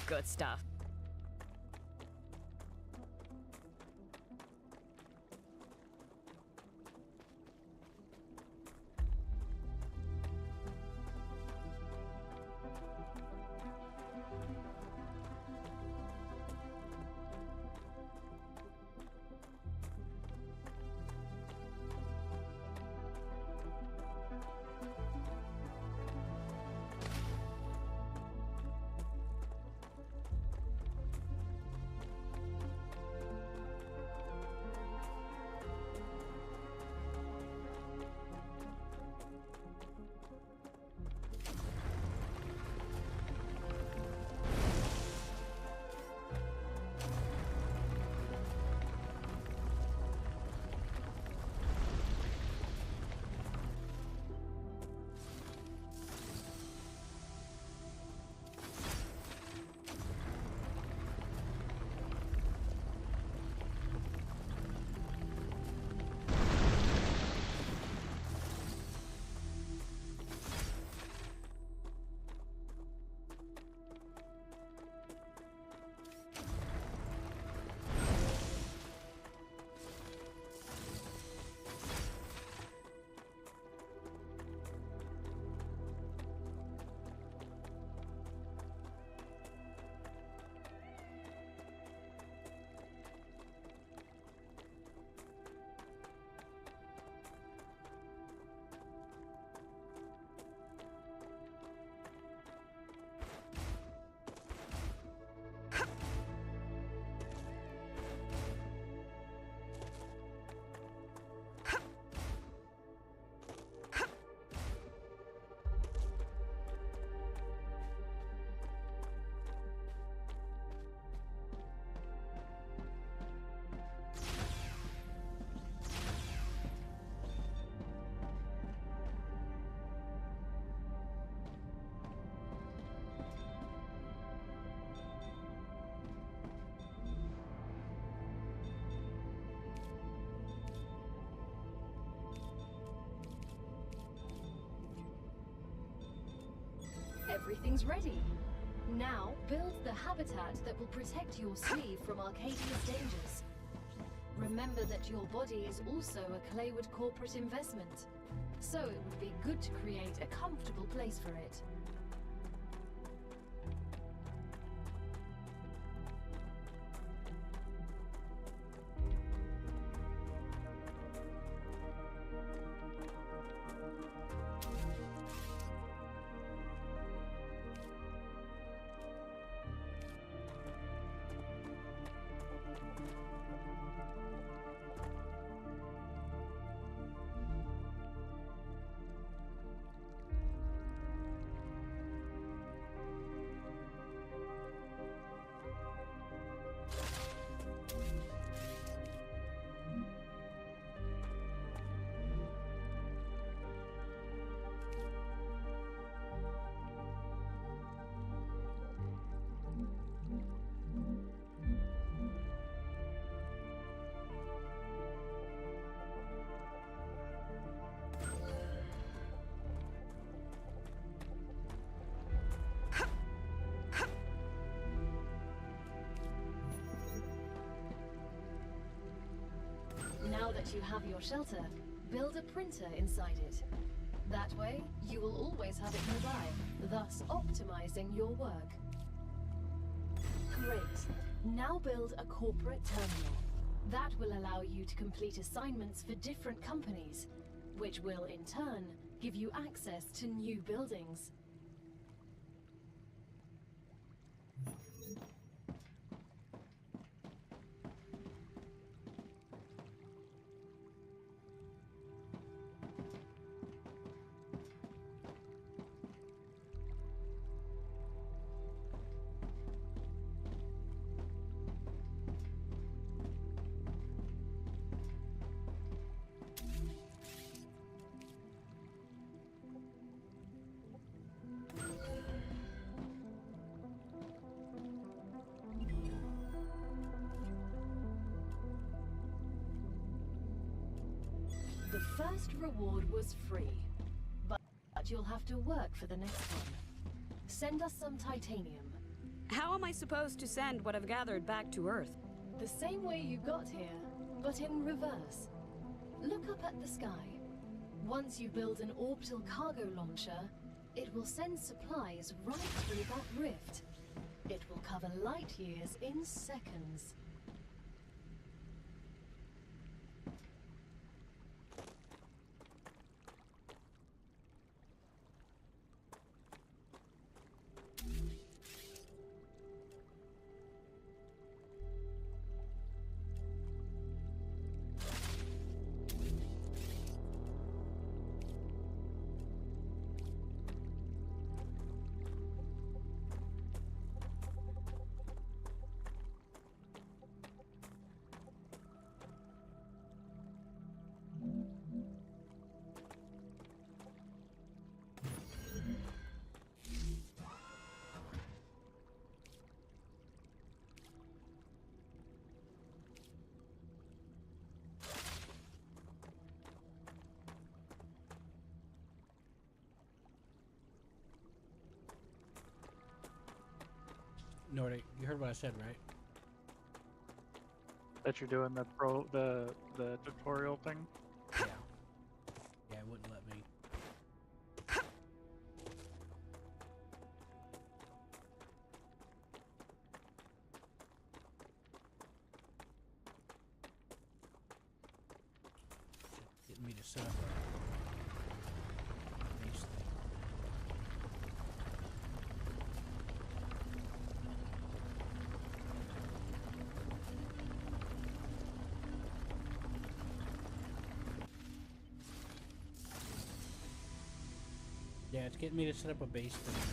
Good stuff. Everything's ready. Now build the habitat that will protect your sleeve from Arcadia's dangers. Remember that your body is also a Claywood corporate investment, so it would be good to create a comfortable place for it. Now that you have your shelter, build a printer inside it. That way, you will always have it nearby, thus optimizing your work. Great. Now build a corporate terminal. That will allow you to complete assignments for different companies, which will, in turn, give you access to new buildings. The first reward was free, but you'll have to work for the next one. Send us some titanium. How am I supposed to send what I've gathered back to Earth? The same way you got here, but in reverse. Look up at the sky. Once you build an orbital cargo launcher, it will send supplies right through that rift. It will cover light years in seconds. Nordic, you heard what I said, right? That you're doing the tutorial thing? Yeah. Yeah, it wouldn't let me. Getting me to set up a base thing. Yeah, it's getting me to set up a base thing right now.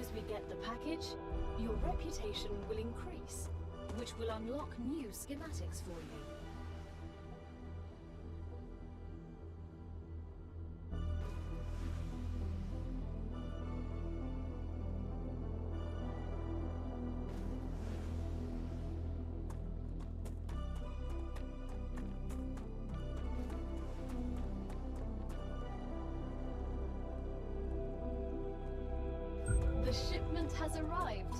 as we get the package, your reputation will increase, which will unlock new schematics for you. The shipment has arrived.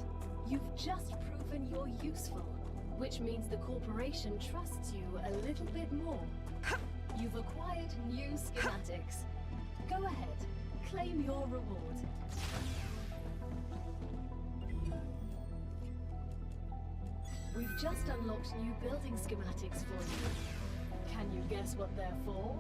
You've just proven you're useful, which means the corporation trusts you a little bit more. You've acquired new schematics. Go ahead, claim your reward. We've just unlocked new building schematics for you. Can you guess what they're for?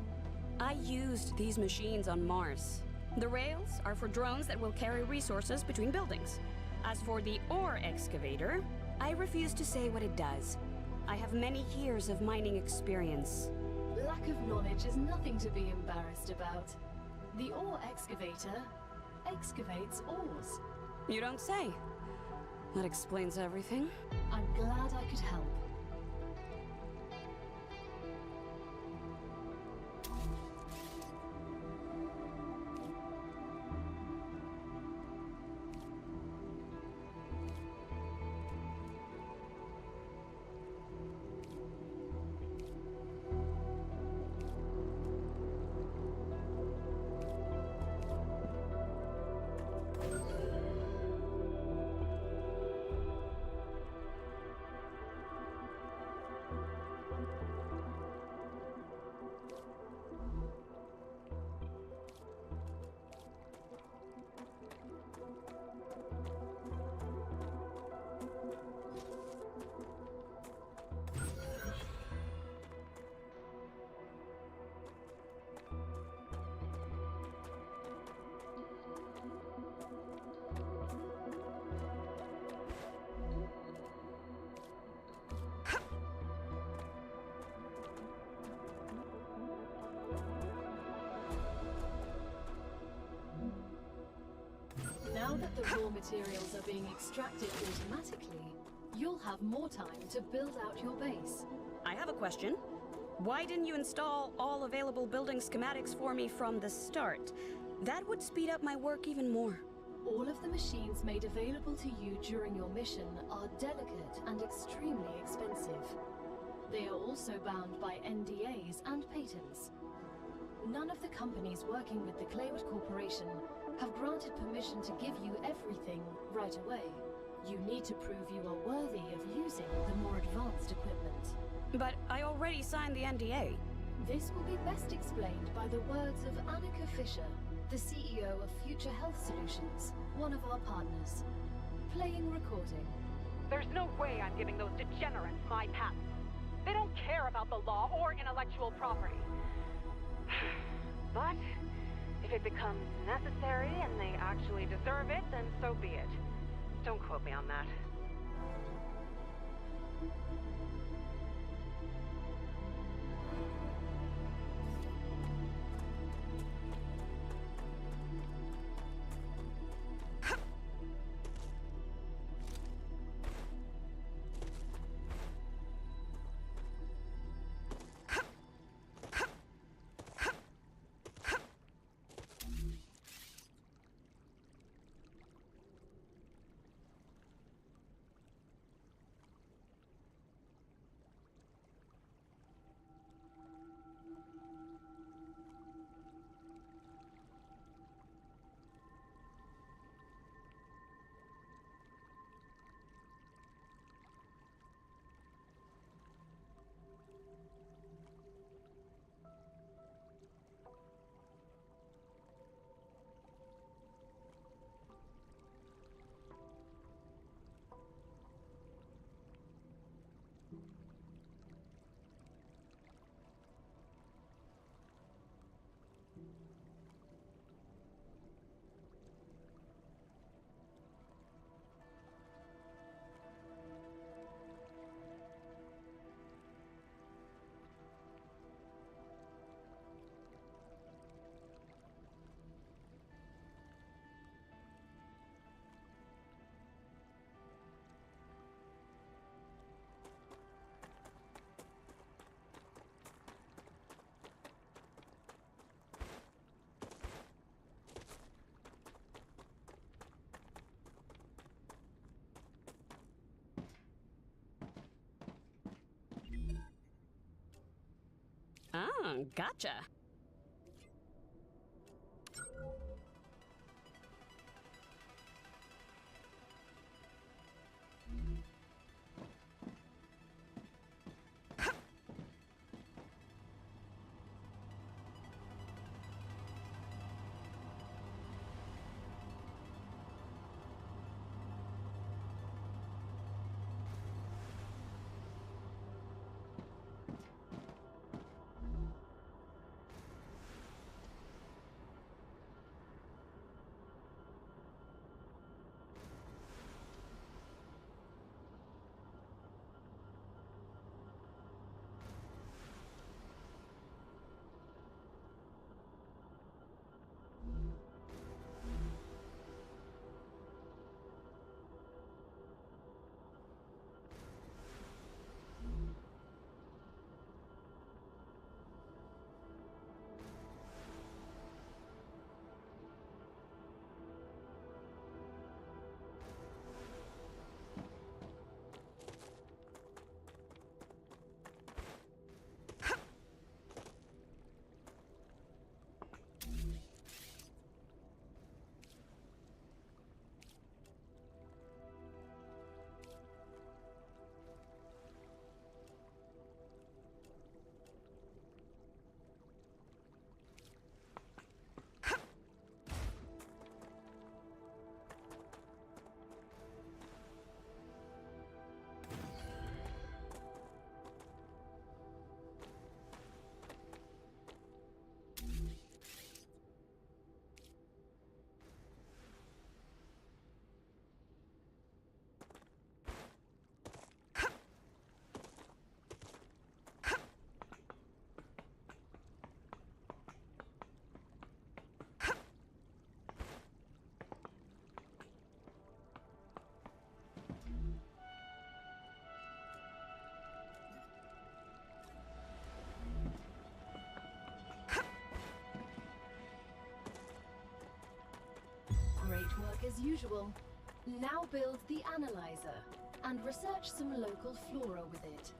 I used these machines on Mars. The rails are for drones that will carry resources between buildings. As for the ore excavator, I refuse to say what it does. I have many years of mining experience. Lack of knowledge is nothing to be embarrassed about. The ore excavator excavates ores. You don't say. That explains everything. I'm glad I could help. Now that the raw materials are being extracted automatically, you'll have more time to build out your base. I have a question. Why didn't you install all available building schematics for me from the start? That would speed up my work even more. All of the machines made available to you during your mission are delicate and extremely expensive. They are also bound by NDAs and patents. None of the companies working with the Claywood Corporation have granted permission to give you everything right away. You need to prove you are worthy of using the more advanced equipment. But I already signed the NDA. This will be best explained by the words of Annika Fisher, the CEO of Future Health Solutions, one of our partners. Playing recording. There's no way I'm giving those degenerates my patents. They don't care about the law or intellectual property. But if it becomes necessary and they actually deserve it, then so be it. Don't quote me on that. Gotcha. Great work as usual. Now build the analyzer and research some local flora with it.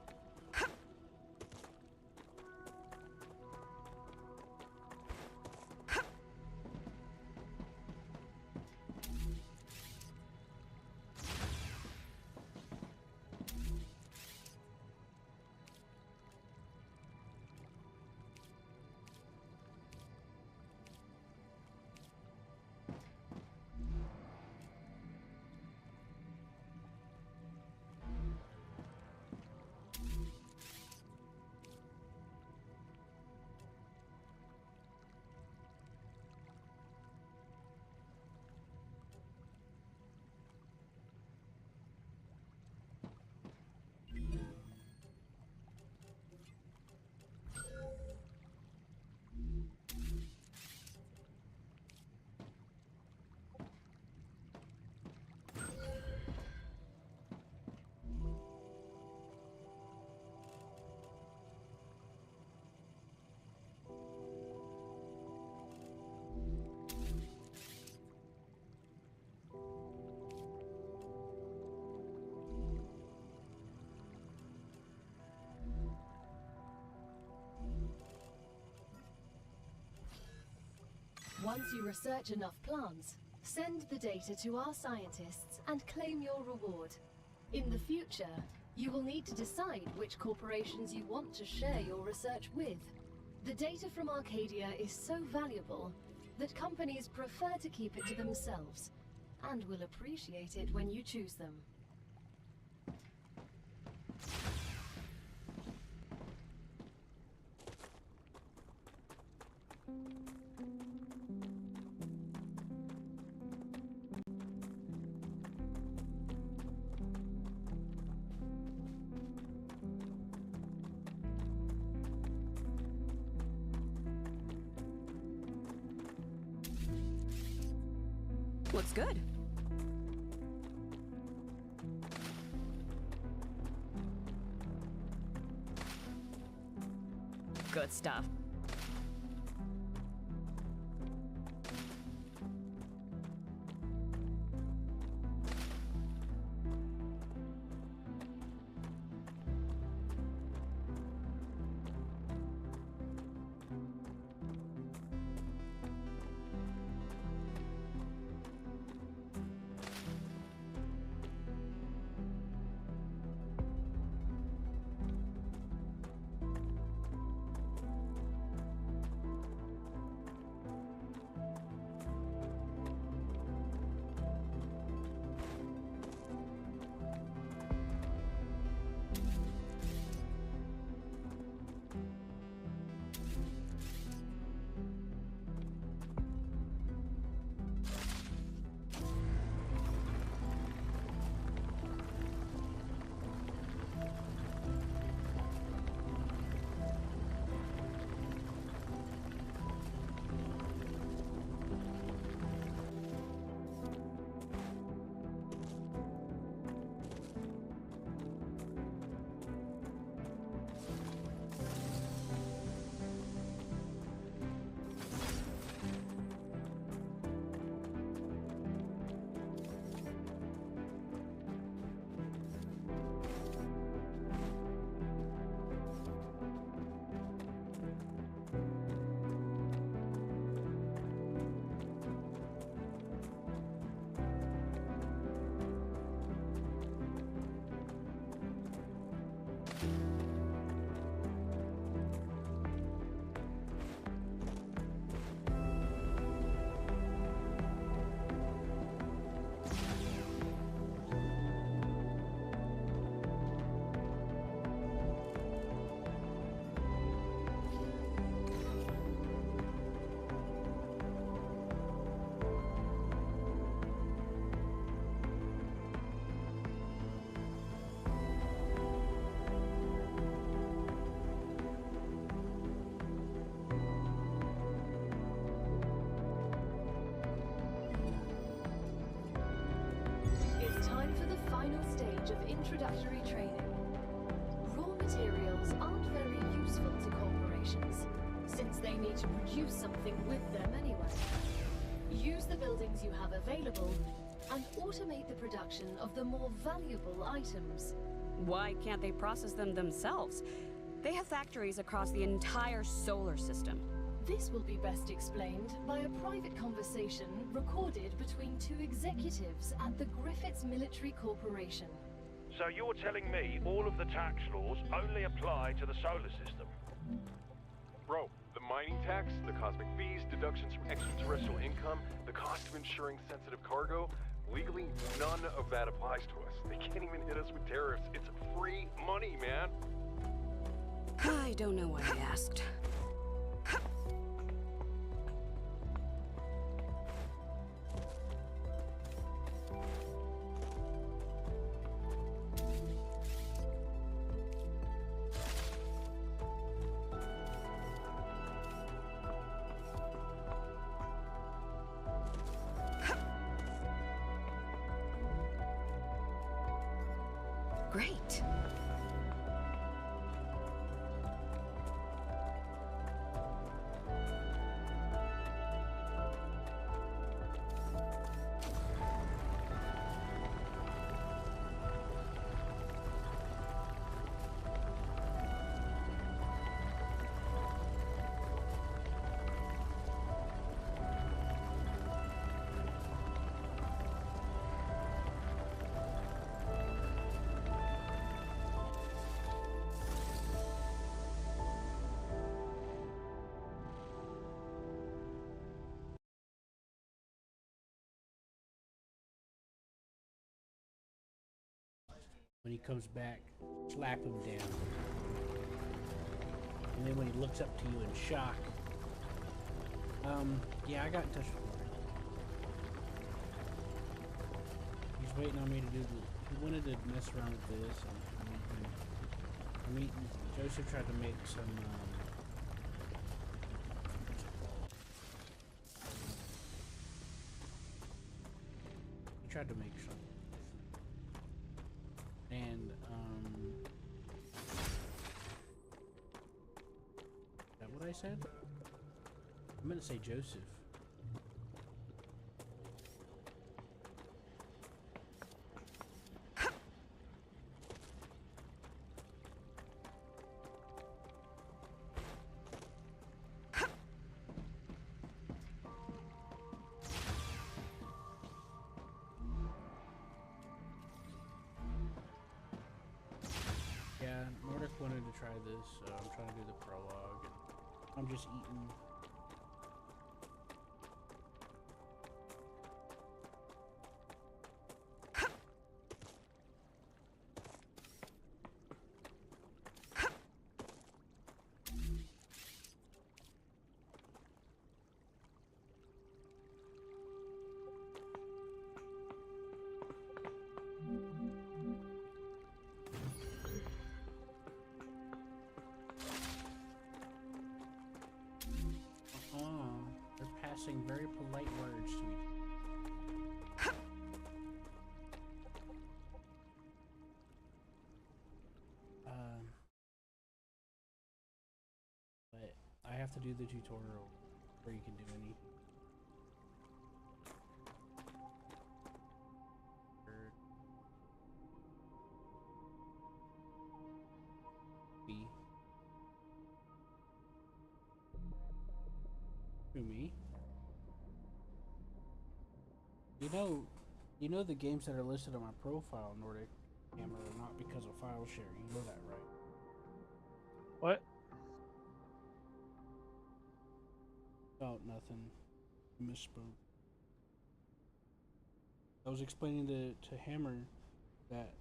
Once you research enough plants, send the data to our scientists and claim your reward. In the future, you will need to decide which corporations you want to share your research with. The data from Arcadia is so valuable that companies prefer to keep it to themselves, and will appreciate it when you choose them. Looks good. Good stuff. introductory training. Raw materials aren't very useful to corporations, since they need to produce something with them anyway. Use the buildings you have available and automate the production of the more valuable items. Why can't they process them themselves? They have factories across the entire solar system. This will be best explained by a private conversation recorded between two executives at the Griffiths Military Corporation. So you're telling me all of the tax laws only apply to the solar system? Bro, the mining tax, the cosmic fees, deductions from extraterrestrial income, the cost of insuring sensitive cargo, legally none of that applies to us. They can't even hit us with tariffs. It's free money, man. I don't know why I asked. Great. When he comes back, slap him down. And then when he looks up to you in shock. Yeah, I got in touch with him. He's waiting on me to do he wanted to mess around with this. And Joseph tried to make some, he tried to make some. And, is that what I said? I meant to say Joseph. Yeah, Nordic wanted to try this, so I'm trying to do the prologue. And I'm just eating. Passing very polite words to me. But I have to do the tutorial where you can do any. B. Who, me? You know the games that are listed on my profile, Nordic Hammer, are not because of file sharing. You know that, right? What? Oh, nothing. I misspoke. I was explaining to Hammer that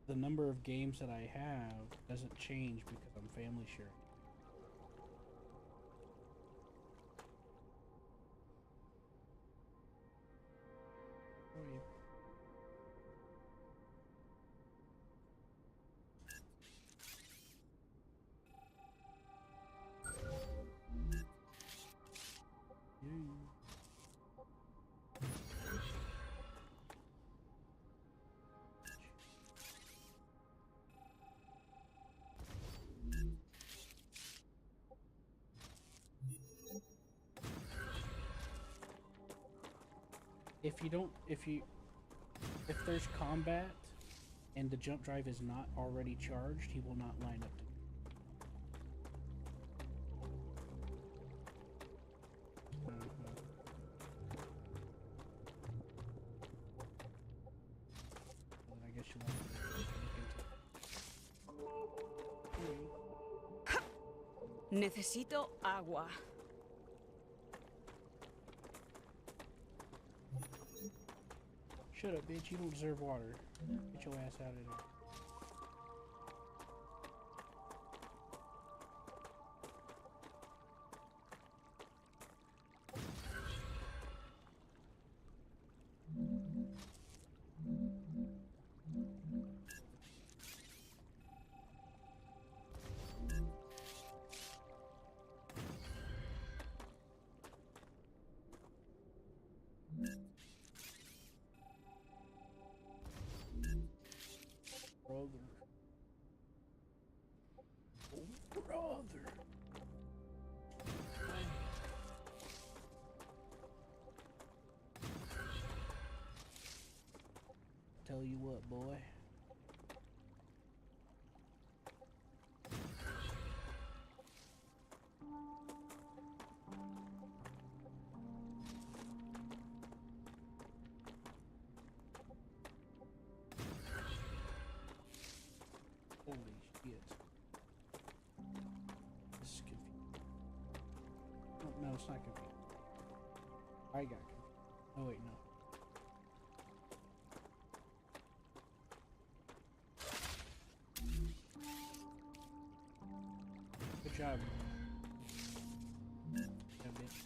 the number of games that I have doesn't change because I'm family sharing. if there's combat and the jump drive is not already charged, he will not line up to. I guess you want to look into. Necesito agua. Shut up, bitch. You don't deserve water. Get your ass out of there. Brother. Oh, brother. Tell you what, boy. Holy shit. This is confusing. Oh, no, it's not confusing. I got confused. Oh, wait, no. Good job. Yeah, bitch.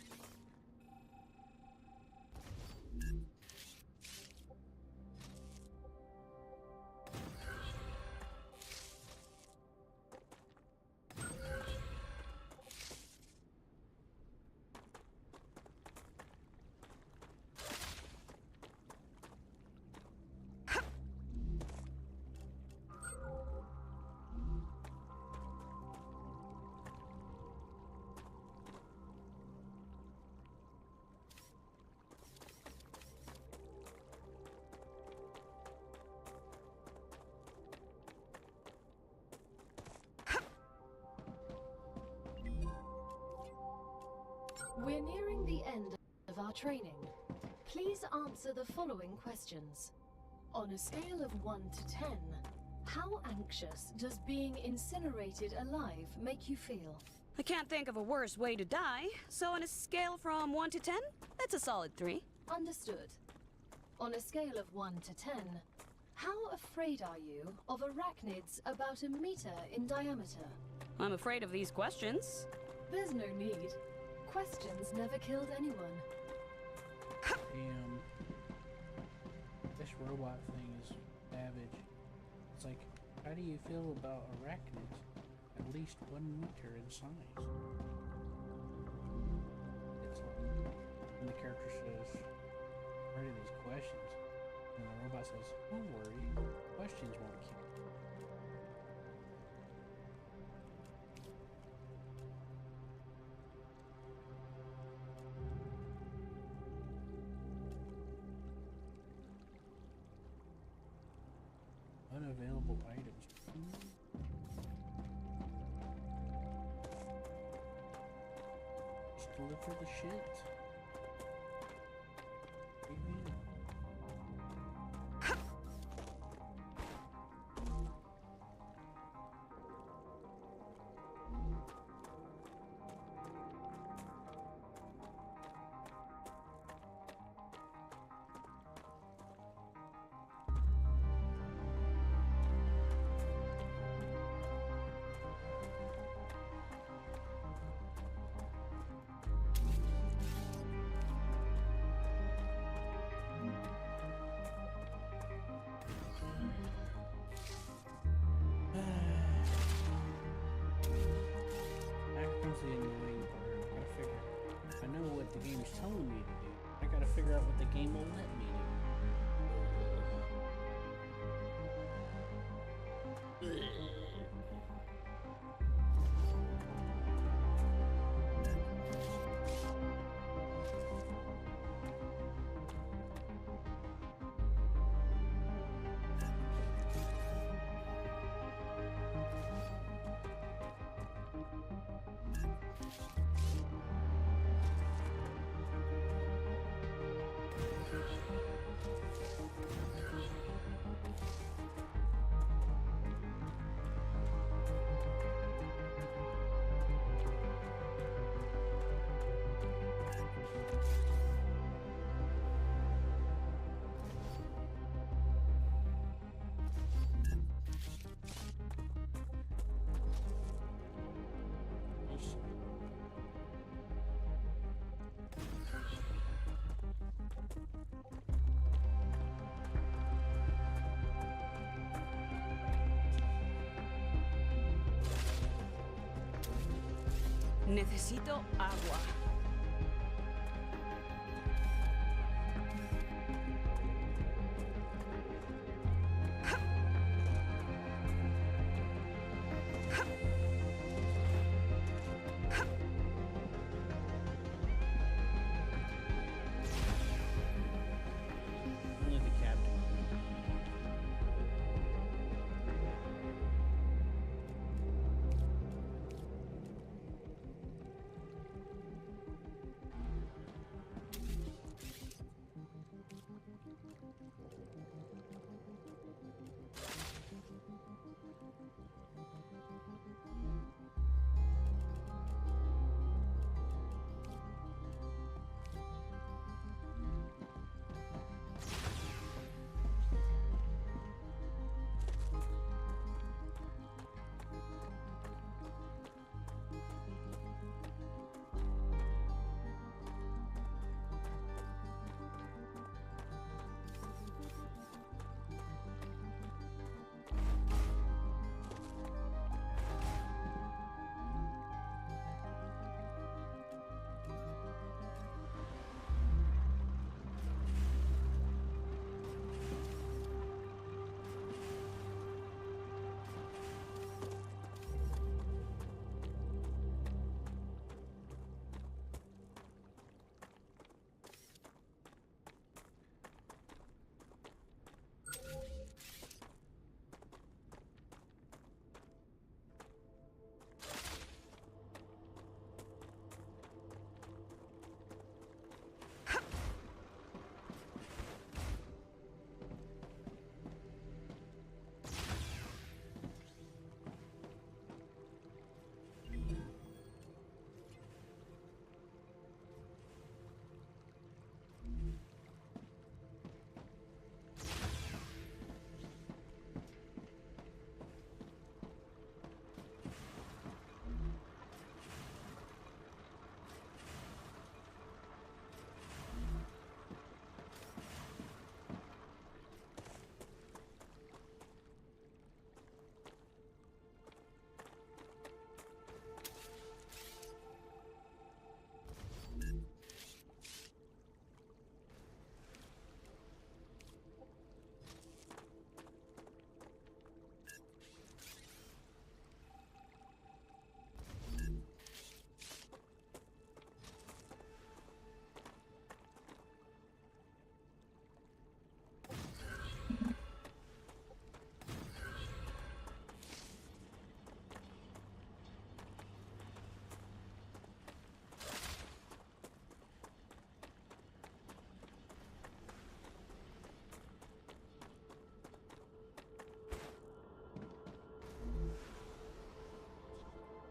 We're nearing the end of our training. Please answer the following questions. On a scale of 1 to 10, how anxious does being incinerated alive make you feel? I can't think of a worse way to die, so on a scale from 1 to 10, that's a solid 3. Understood. On a scale of 1 to 10, how afraid are you of arachnids about a meter in diameter? I'm afraid of these questions. There's no need. Questions never killed anyone. Damn. This robot thing is savage. It's like, how do you feel about arachnids at least 1 meter in size? It's like, when the character says, "What are these questions?" And the robot says, "Don't worry, questions won't kill you." Unavailable items. Just deliver the shit. Amen. That's the annoying part. I gotta figure. I know what the game's telling me to do. I gotta figure out what the game will let me do. Necesito agua. Only the captain.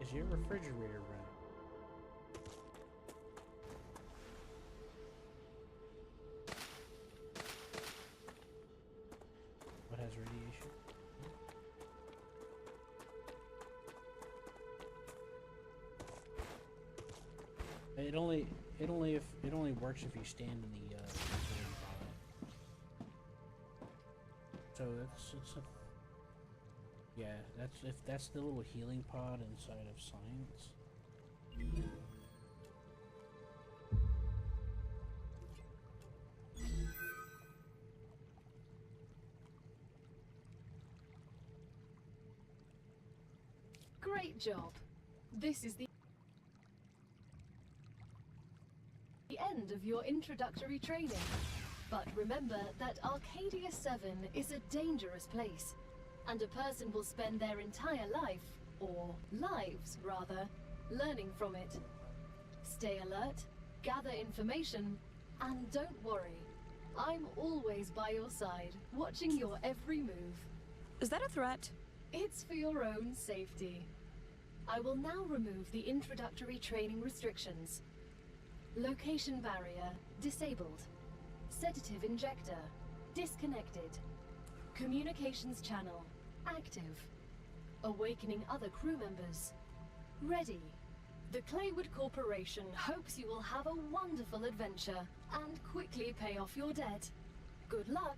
Is your refrigerator running? What has radiation? It only works if you stand in the healing pod. So it's a yeah, that's the little healing pod inside of science. Great job. This is the end of your introductory training. But remember that Arcadia 7 is a dangerous place, and a person will spend their entire life, or lives rather, learning from it. Stay alert, gather information, and don't worry. I'm always by your side, watching your every move. Is that a threat? It's for your own safety. I will now remove the introductory training restrictions. Location barrier disabled. Sedative injector disconnected. Communications channel active. Awakening other crew members ready. The Claywood Corporation hopes you will have a wonderful adventure and quickly pay off your debt. Good luck.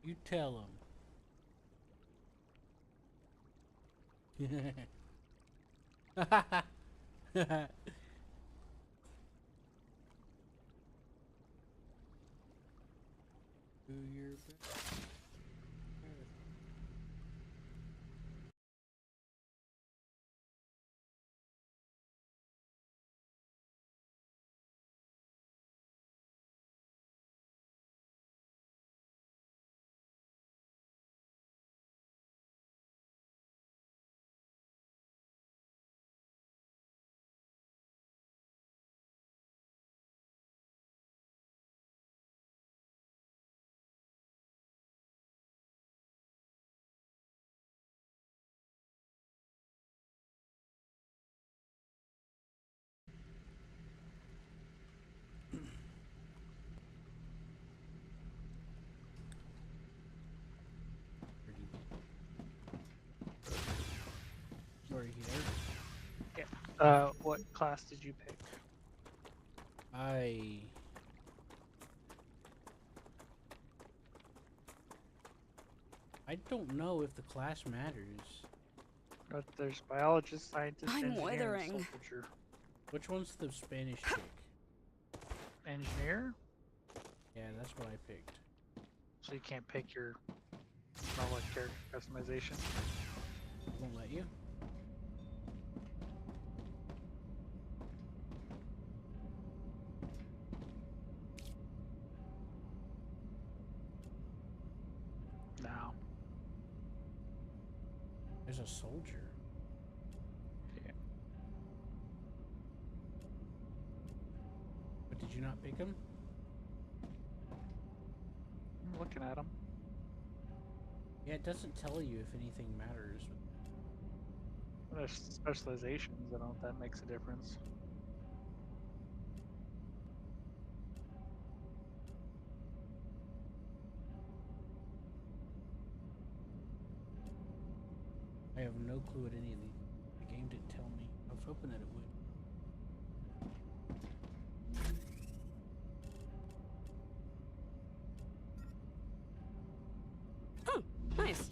You tell him. Do your best. Sorry, here. What class did you pick? I don't know if the class matters. There's biologist, scientist, I'm engineer, and withering. soldier. Which one's the Spanish chick? Engineer? Yeah, that's what I picked. So you can't pick your normal character customization. Won't let you? No. There's a soldier. Yeah. But did you not pick him? I'm looking at them. Yeah, it doesn't tell you if anything matters. There's specializations. I don't know if that makes a difference. I have no clue what any of these. The game didn't tell me. I was hoping that it would. Oh, nice.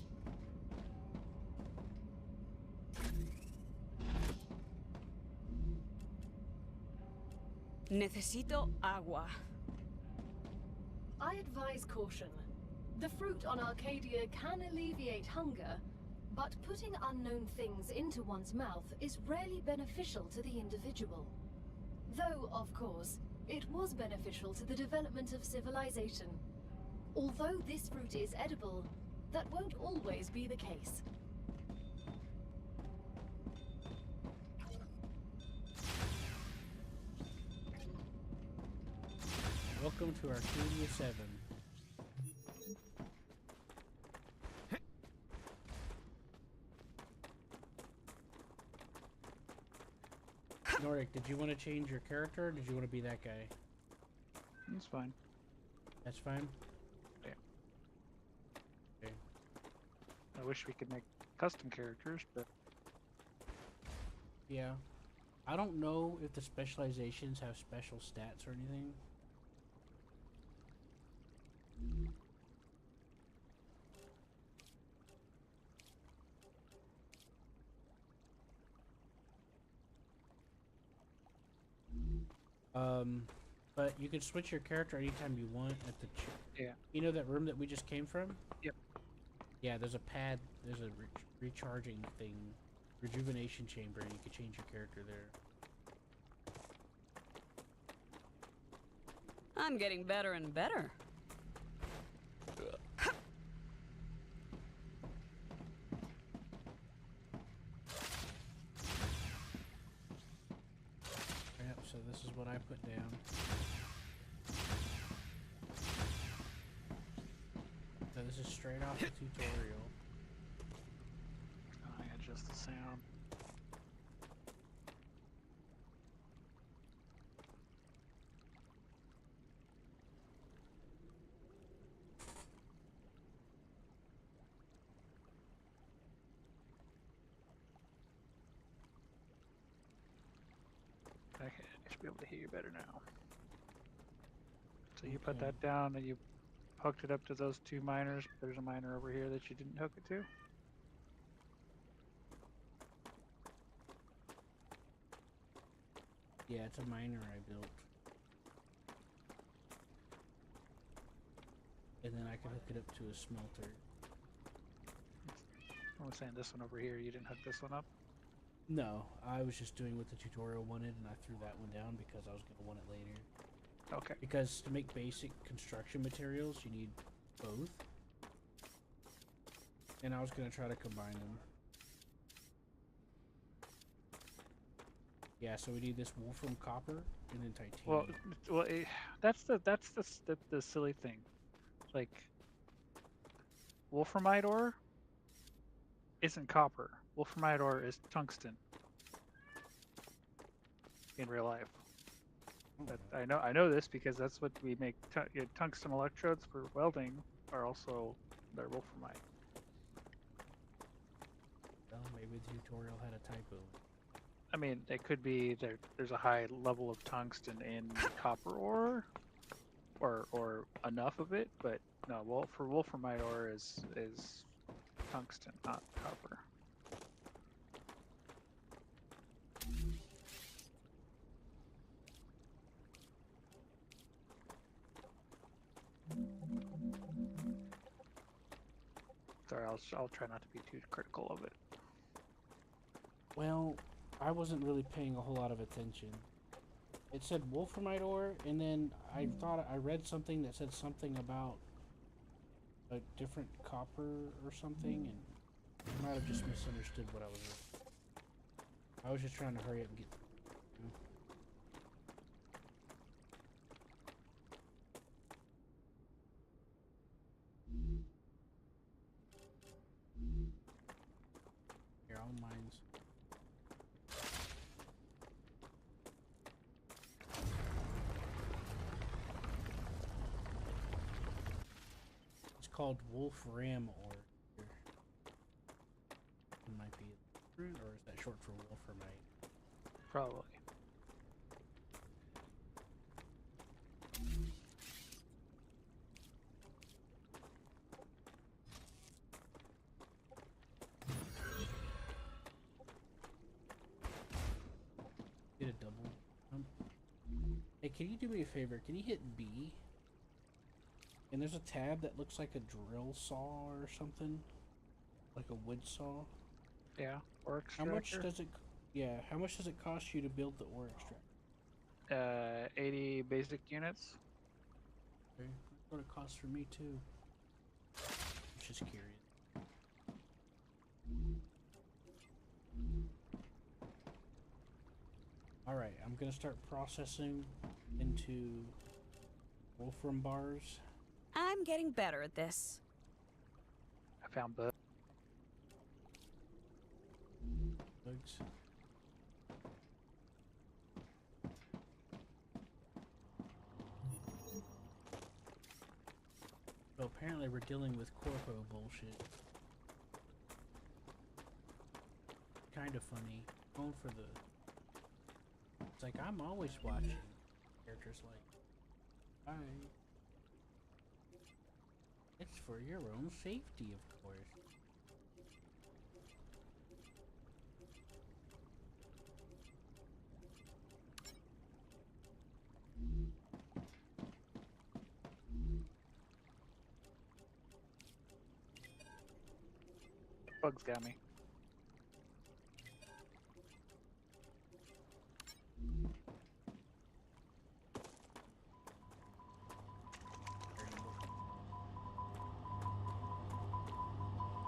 Necesito agua. I advise caution. The fruit on Arcadia can alleviate hunger, but putting unknown things into one's mouth is rarely beneficial to the individual. Though, of course, it was beneficial to the development of civilization. Although this fruit is edible, that won't always be the case. Welcome to Arcadia 7. Nordic, did you want to change your character or did you want to be that guy? That's fine. That's fine? Yeah. Okay. I wish we could make custom characters, but Yeah. I don't know if the specializations have special stats or anything. But you can switch your character anytime you want at the... yeah. You know that room that we just came from? Yep. Yeah, there's a pad, there's a recharging thing, rejuvenation chamber, and you can change your character there. I'm getting better and better. Yep, so this is what I put down. So this is straight off the tutorial. I adjust the sound. Okay, I should be able to hear you better now. So you put Okay. that down and you hooked it up to those 2 miners. There's a miner over here that you didn't hook it to. Yeah, it's a miner I built. And then I can hook it up to a smelter. I was saying this one over here. You didn't hook this one up. No, I was just doing what the tutorial wanted, and I threw that one down because I was going to want it later. Okay. Because to make basic construction materials, you need both. And I was going to try to combine them. Yeah, so we need this wolfram copper and then titanium. That's the silly thing. Like, wolframite ore isn't copper. Wolframite ore is tungsten. In real life. But I know this because that's what we make. Tungsten electrodes for welding are also they're wolframite. Well, maybe the tutorial had a typo. I mean, it could be there's a high level of tungsten in copper ore, or enough of it, but no. For wolframite ore is tungsten, not copper. Sorry, I'll try not to be too critical of it. Well, I wasn't really paying a whole lot of attention. It said wolframite ore, and then I thought I read something that said something about a different copper or something, and I might have just misunderstood what I was reading. I was just trying to hurry up and get. Here, all mines. It's called wolfram ore. Here. It might be different, or is that short for wolframite? Probably. Get a double jump. Hey, can you do me a favor? Can you hit B? And there's a tab that looks like a drill saw or something, like a wood saw. Yeah. Ore How much extractor. does it? Yeah, how much does it cost you to build the ore extractor? 80 basic units. Okay, that's what it costs for me too. I'm just curious. All right, I'm gonna start processing into wolfram bars. I'm getting better at this. I found bugs. So apparently we're dealing with corpo bullshit. Kind of funny. Going for the... It's like, I'm always watching. Characters like, hi. It's for your own safety, of course. Bugs got me.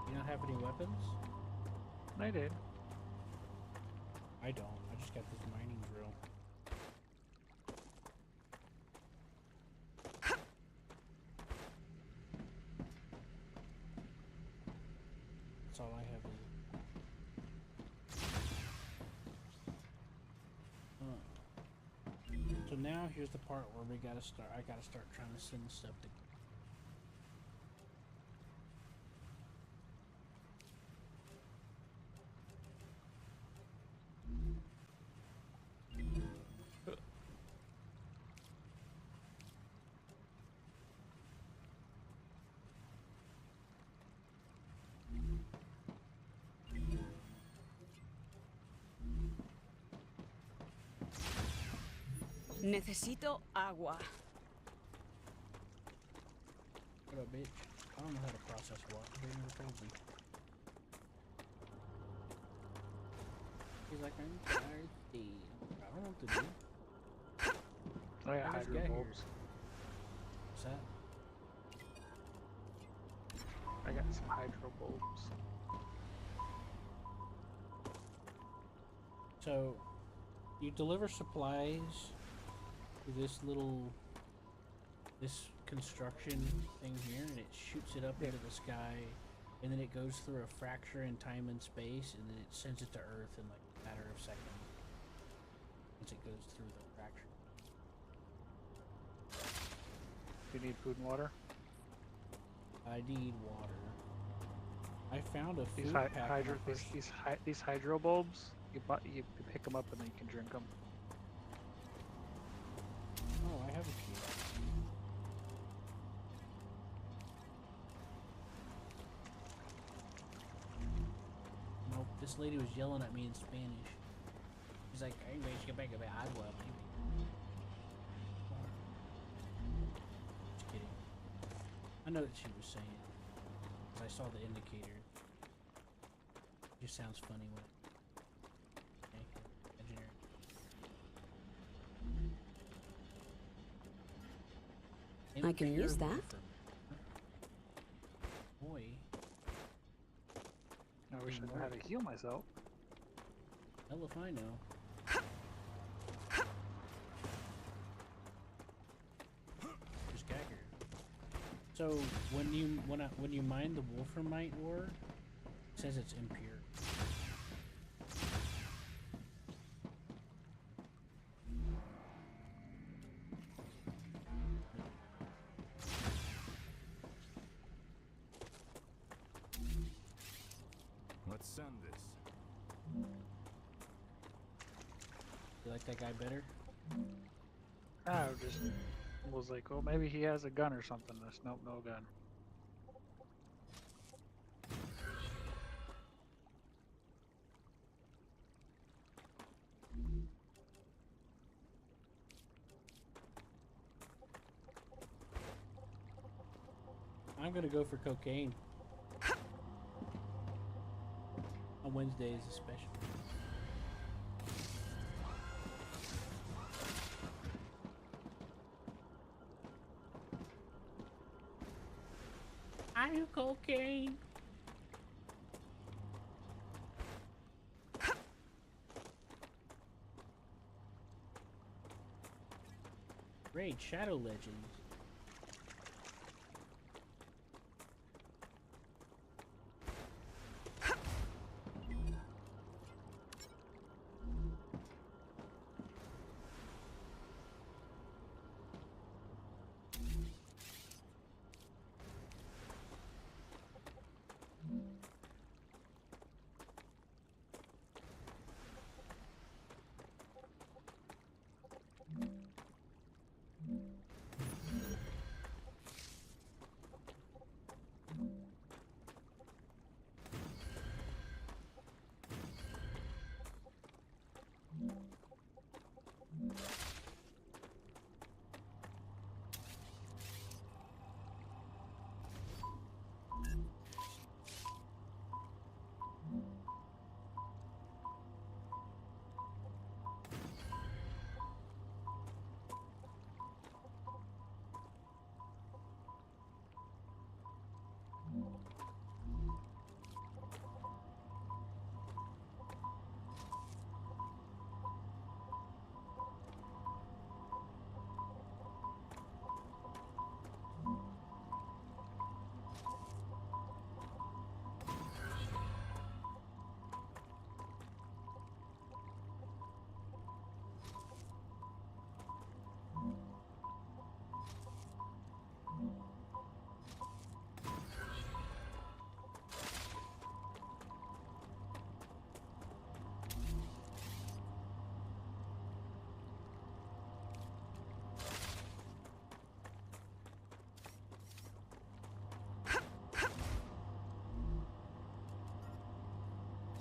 You don't have any weapons? I did. I don't. I just got this mining drill. That's all I have. So now here's the part where we gotta start. I gotta start trying to send stuff to. Necesito agua. What up, bitch? I don't know how to process water. They never told me. He's like, I'm thirsty. I don't know what to do. Oh yeah, I just hydro got here. bulbs. What's that? I got some hydro bulbs. So, you deliver supplies to this construction thing here, and it shoots it up into the sky, and then it goes through a fracture in time and space, and then it sends it to Earth in like a matter of seconds. Once it goes through the fracture. Do you need food and water? I need water. I found a food These pack. these hydro bulbs. You pick them up and then you can drink them. Oh, I have a few. Nope, this lady was yelling at me in Spanish. She's like, "I'm going to get back a bit agua, baby." Just kidding. I know what she was saying. 'Cause I saw the indicator. It just sounds funny when engineer. I can use that. Boy. I wish I knew how to heal myself. Hell if I know. Just got here. So when you mine the wolframite ore, it says it's impure. Let's send this. You like that guy better? I just was like, oh, maybe he has a gun or something. There's no gun. I'm gonna go for cocaine. On Wednesdays especially. I do cocaine. Raid Shadow Legends.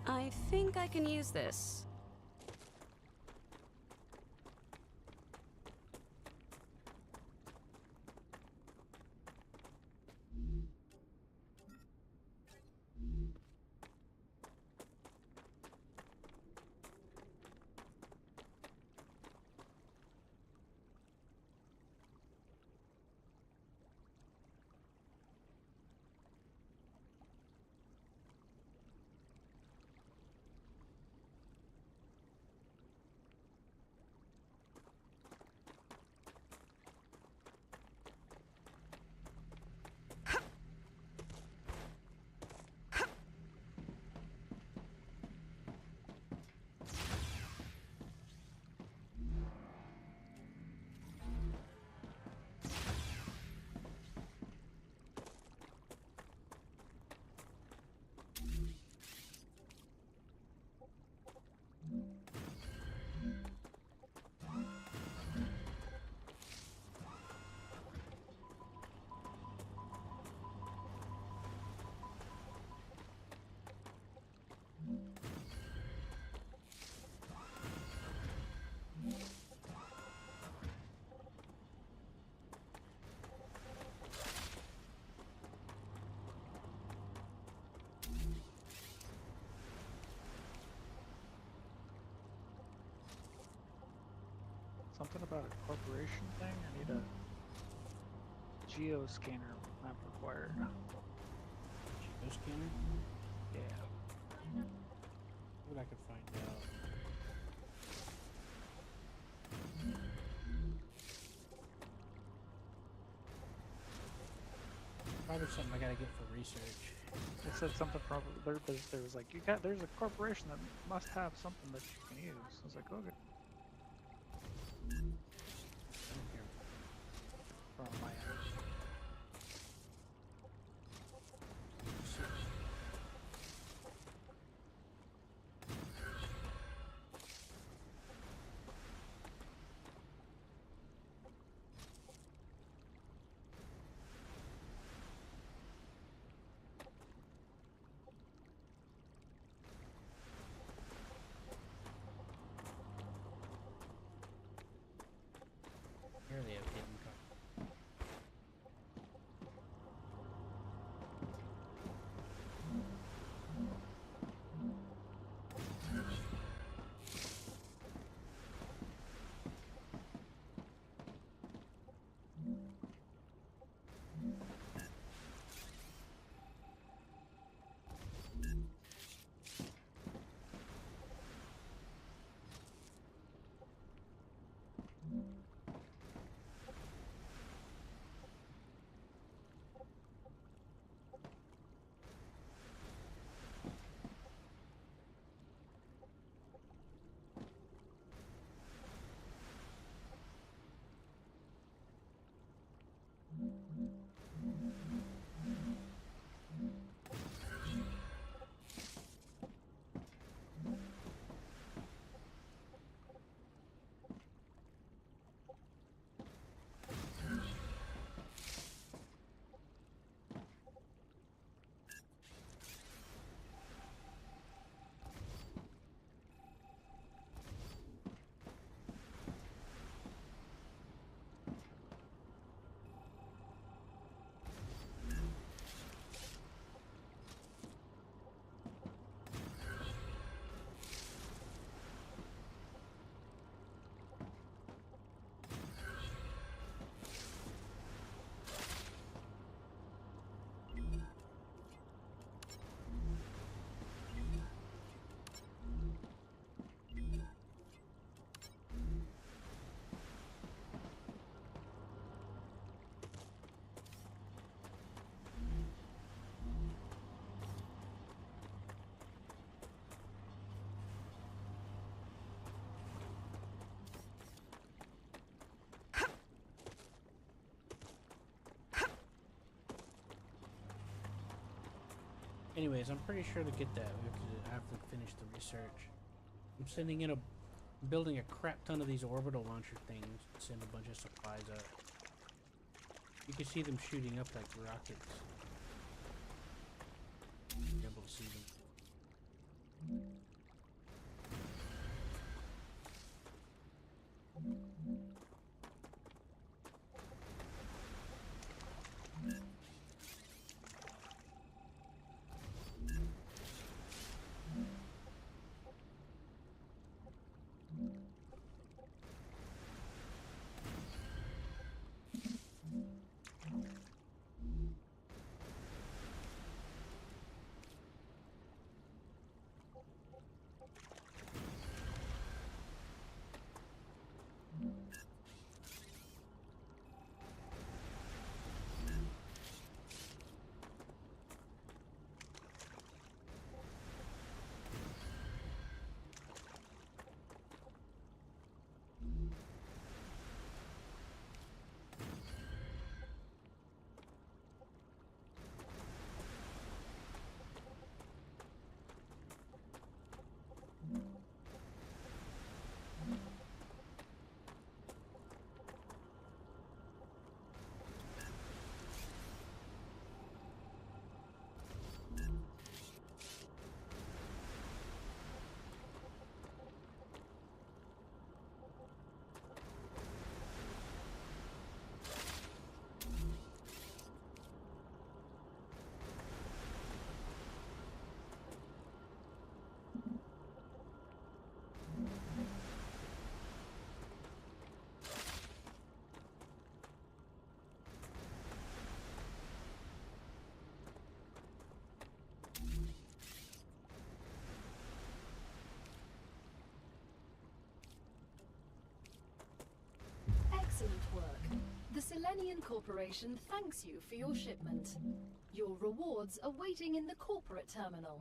I think I can use this. Something about a corporation thing? I need a geoscanner map required. Geo scanner? Yeah. What I could find out. Probably something I gotta get for research. It said something probably there was like there's a corporation that must have something that you can use. I was like, okay. Here. From my end. Here they have hidden card. Anyways, I'm pretty sure to get that, I have to finish the research. I'm sending in building a crap ton of these orbital launcher things. Send a bunch of supplies up. You can see them shooting up like rockets. You're able to see them. The Selenian Corporation thanks you for your shipment. Your rewards are waiting in the corporate terminal.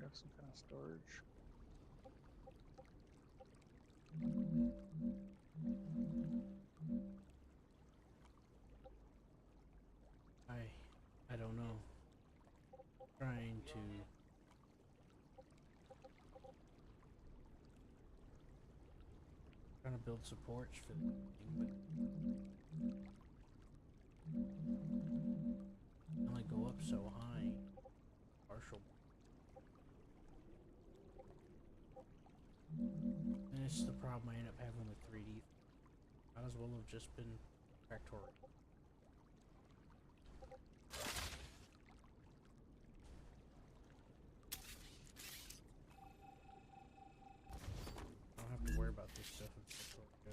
Have some kind of storage. I don't know. Trying to build supports for the thing, but only go up so high. Partial. And it's the problem I end up having with 3D. Might as well have just been factorial. I don't have to worry about this stuff in factorial. So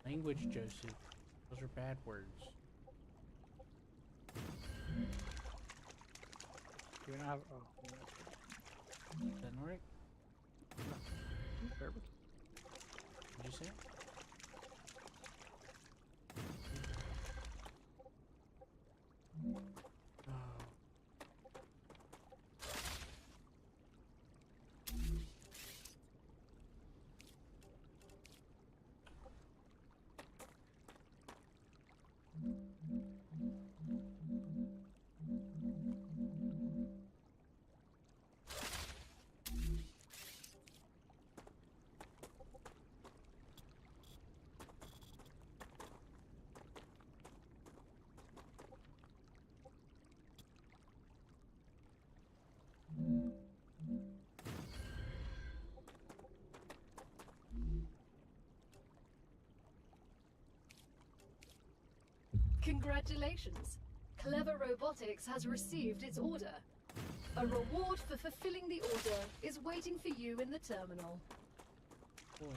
language, Joseph. Those are bad words. Do we not have? Oh, Is that right? Bear with- Did you say? Oh. Congratulations! Clever Robotics has received its order. A reward for fulfilling the order is waiting for you in the terminal. Boy.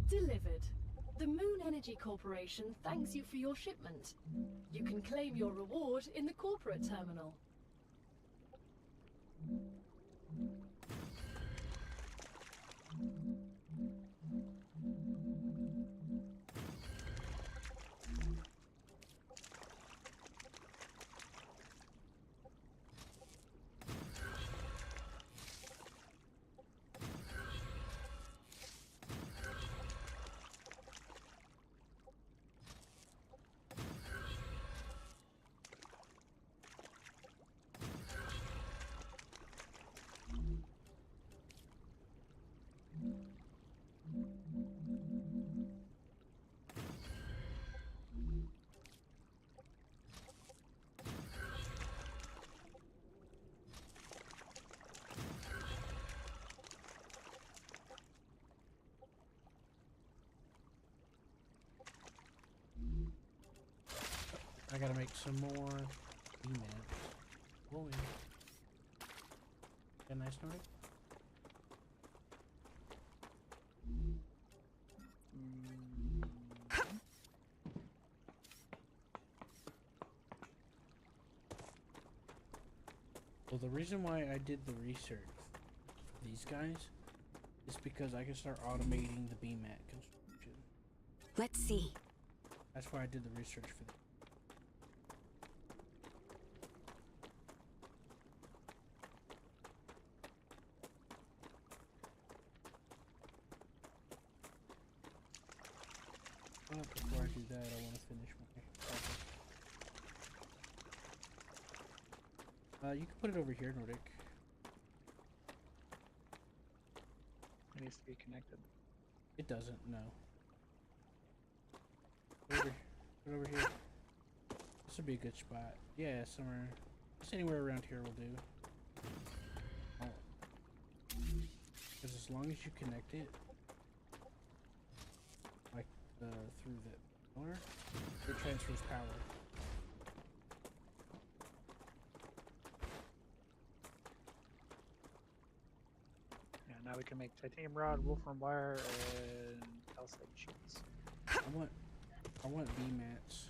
Delivered. The Moon Energy Corporation thanks you for your shipment. You can claim your reward in the corporate terminal. I gotta make some more emails. Boy. Got a nice note? Well, the reason why I did the research for these guys is because I can start automating the BMAT construction. Let's see. That's why I did the research for them. Before I do that, I want to finish my project. You can put it over here, Nordic. It needs to be connected. It doesn't, no. Put it over here. This would be a good spot. Yeah, somewhere. Just anywhere around here will do. Because as long as you connect it, like through the pillar, it transfers power. Yeah, now we can make titanium rod, wolfram wire, and calcite sheets. I want BMATs.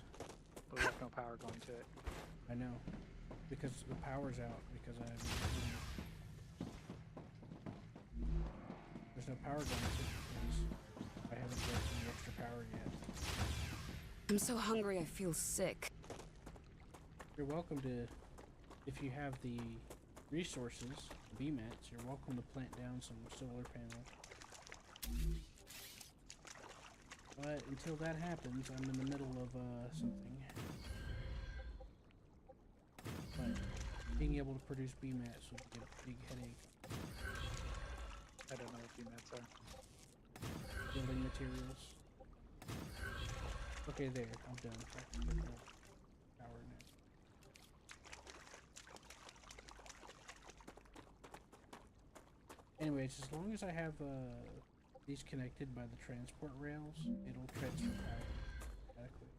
But we have no power going to it. I know. Because the power's out because I haven't. There's no power going to it because I haven't built any extra power yet. I'm so hungry I feel sick. You're welcome to, if you have the resources, BMATs, you're welcome to plant down some solar panels. But until that happens, I'm in the middle of something. But being able to produce BMATs would be a big headache. I don't know what BMATs are. Building materials. Okay, there. I'm done. I can put the power in it. Anyways, as long as I have these connected by the transport rails, it'll transfer power adequately.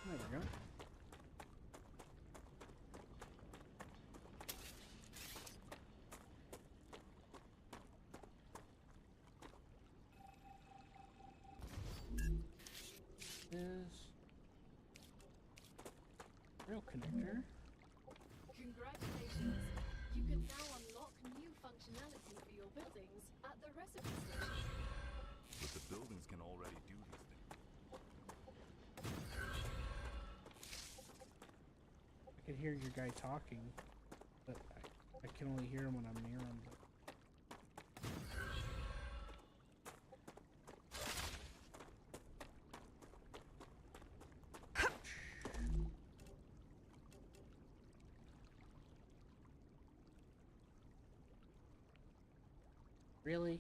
There we go. Is rail connector. Congratulations! You can now unlock new functionality for your buildings at the recipe station. But the buildings can already do these things. I can hear your guy talking, but I can only hear him when I'm near him. But really?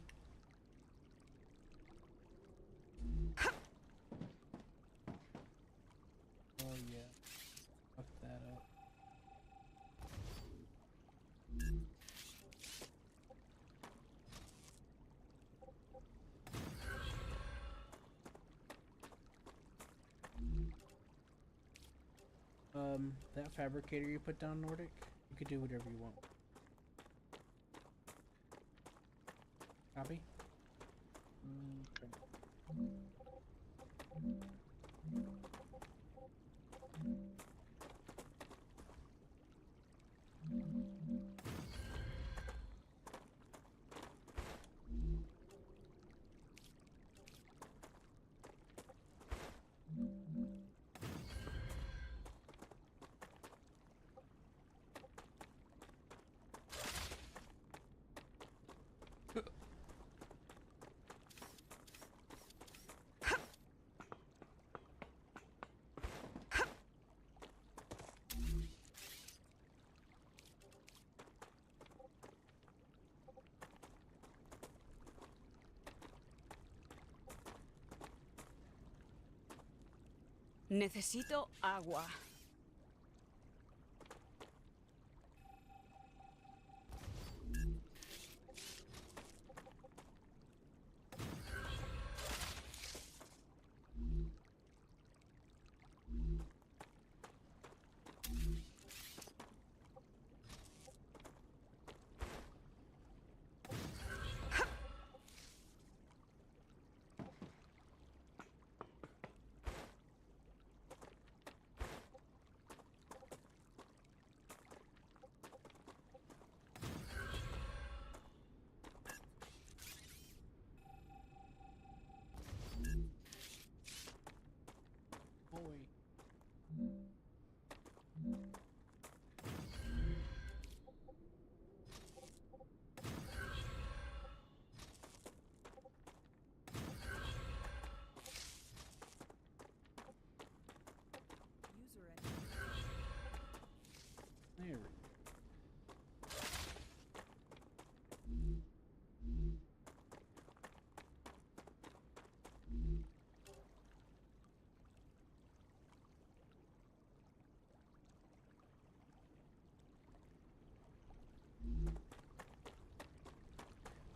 Oh yeah. Fuck that up. That fabricator you put down, Nordic, you could do whatever you want. Copy? Okay. Necesito agua. Boy. There we go.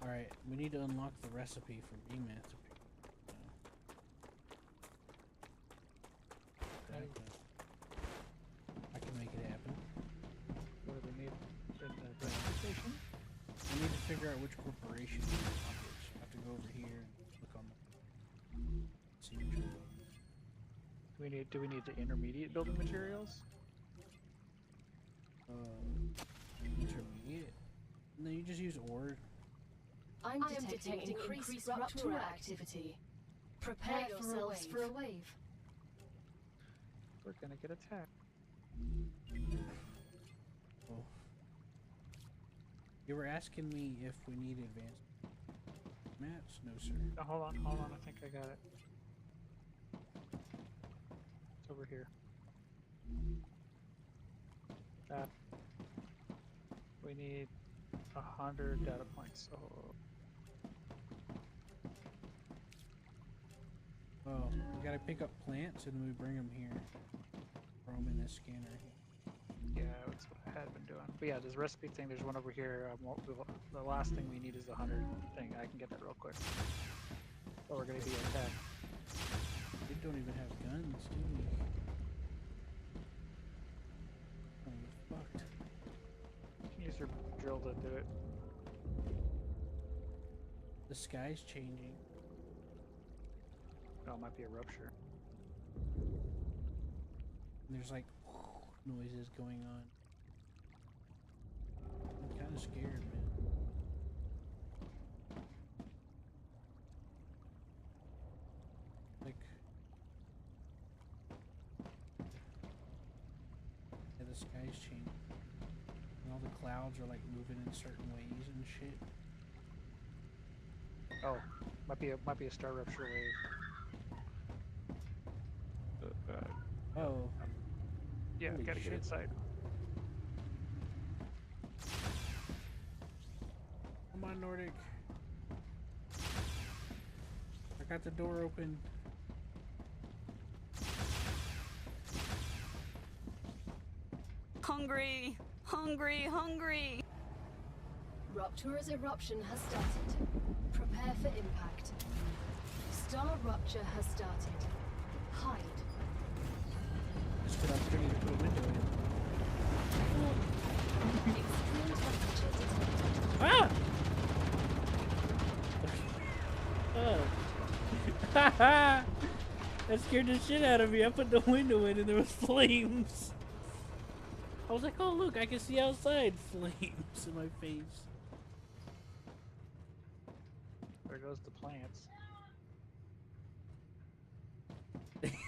Alright, we need to unlock the recipe for BMATs. Okay. corporation? I need to figure out which corporation is in pockets. I have to go over here and look on the. See which one. Do we need the intermediate building materials? Intermediate. No, you just use ore. I'm detecting increased rupture activity. Prepare yourselves for a wave. We're gonna get attacked. Oh. You were asking me if we need advanced maps? No, sir. Oh, hold on, I think I got it. It's over here. We need 100 data points, so... Oh, we gotta pick up plants and then we bring them here. Throw them in this scanner here. Yeah, that's what I had been doing. But yeah, this recipe thing, there's one over here. The last thing we need is the 100 thing. I can get that real quick. But we're gonna be attacked. We don't even have guns, do we? Oh, we're fucked. You can use your drill to do it. The sky's changing. Oh, it might be a rupture. And there's like noises going on. I'm kind of scared, man. Like, yeah, the sky's changing. And all the clouds are like moving in certain ways and shit. Oh, might be a star rupture wave. Oh. Yeah, Holy gotta get shit. inside. Come on, Nordic. I got the door open. Hungry, hungry, hungry. Rupture's eruption has started. Prepare for impact. Star rupture has started. Hide. That's what I'm going to put a window in. Extreme temperature detected. Ah! Oh. That scared the shit out of me. I put the window in and there was flames. I was like, oh look, I can see outside. Flames in my face. There goes the plants.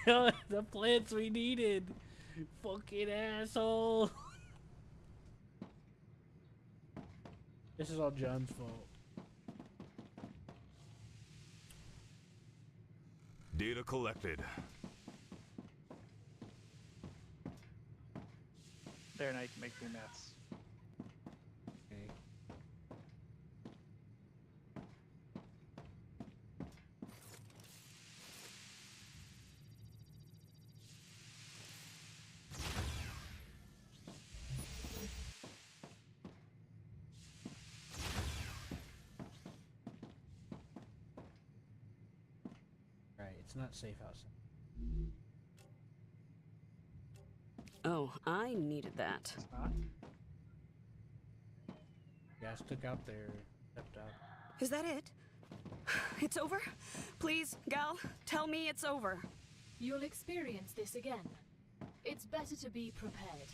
The plants we needed. Fucking asshole. This is all John's fault. Data collected. There, now you can make new mats. Okay. Right, it's not safe outside. Oh, I needed that. It's not. Yeah, I stuck out there, stepped out. Is that it? It's over? Please, Gal, tell me it's over. You'll experience this again. It's better to be prepared.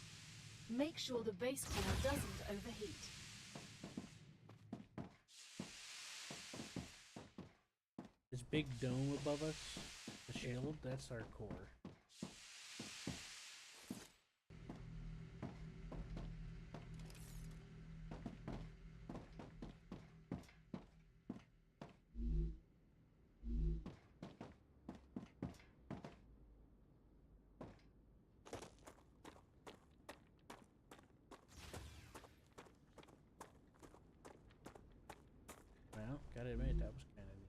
Make sure the base core doesn't overheat. This big dome above us, the shield, that's our core. Well, gotta admit, that was kind of neat.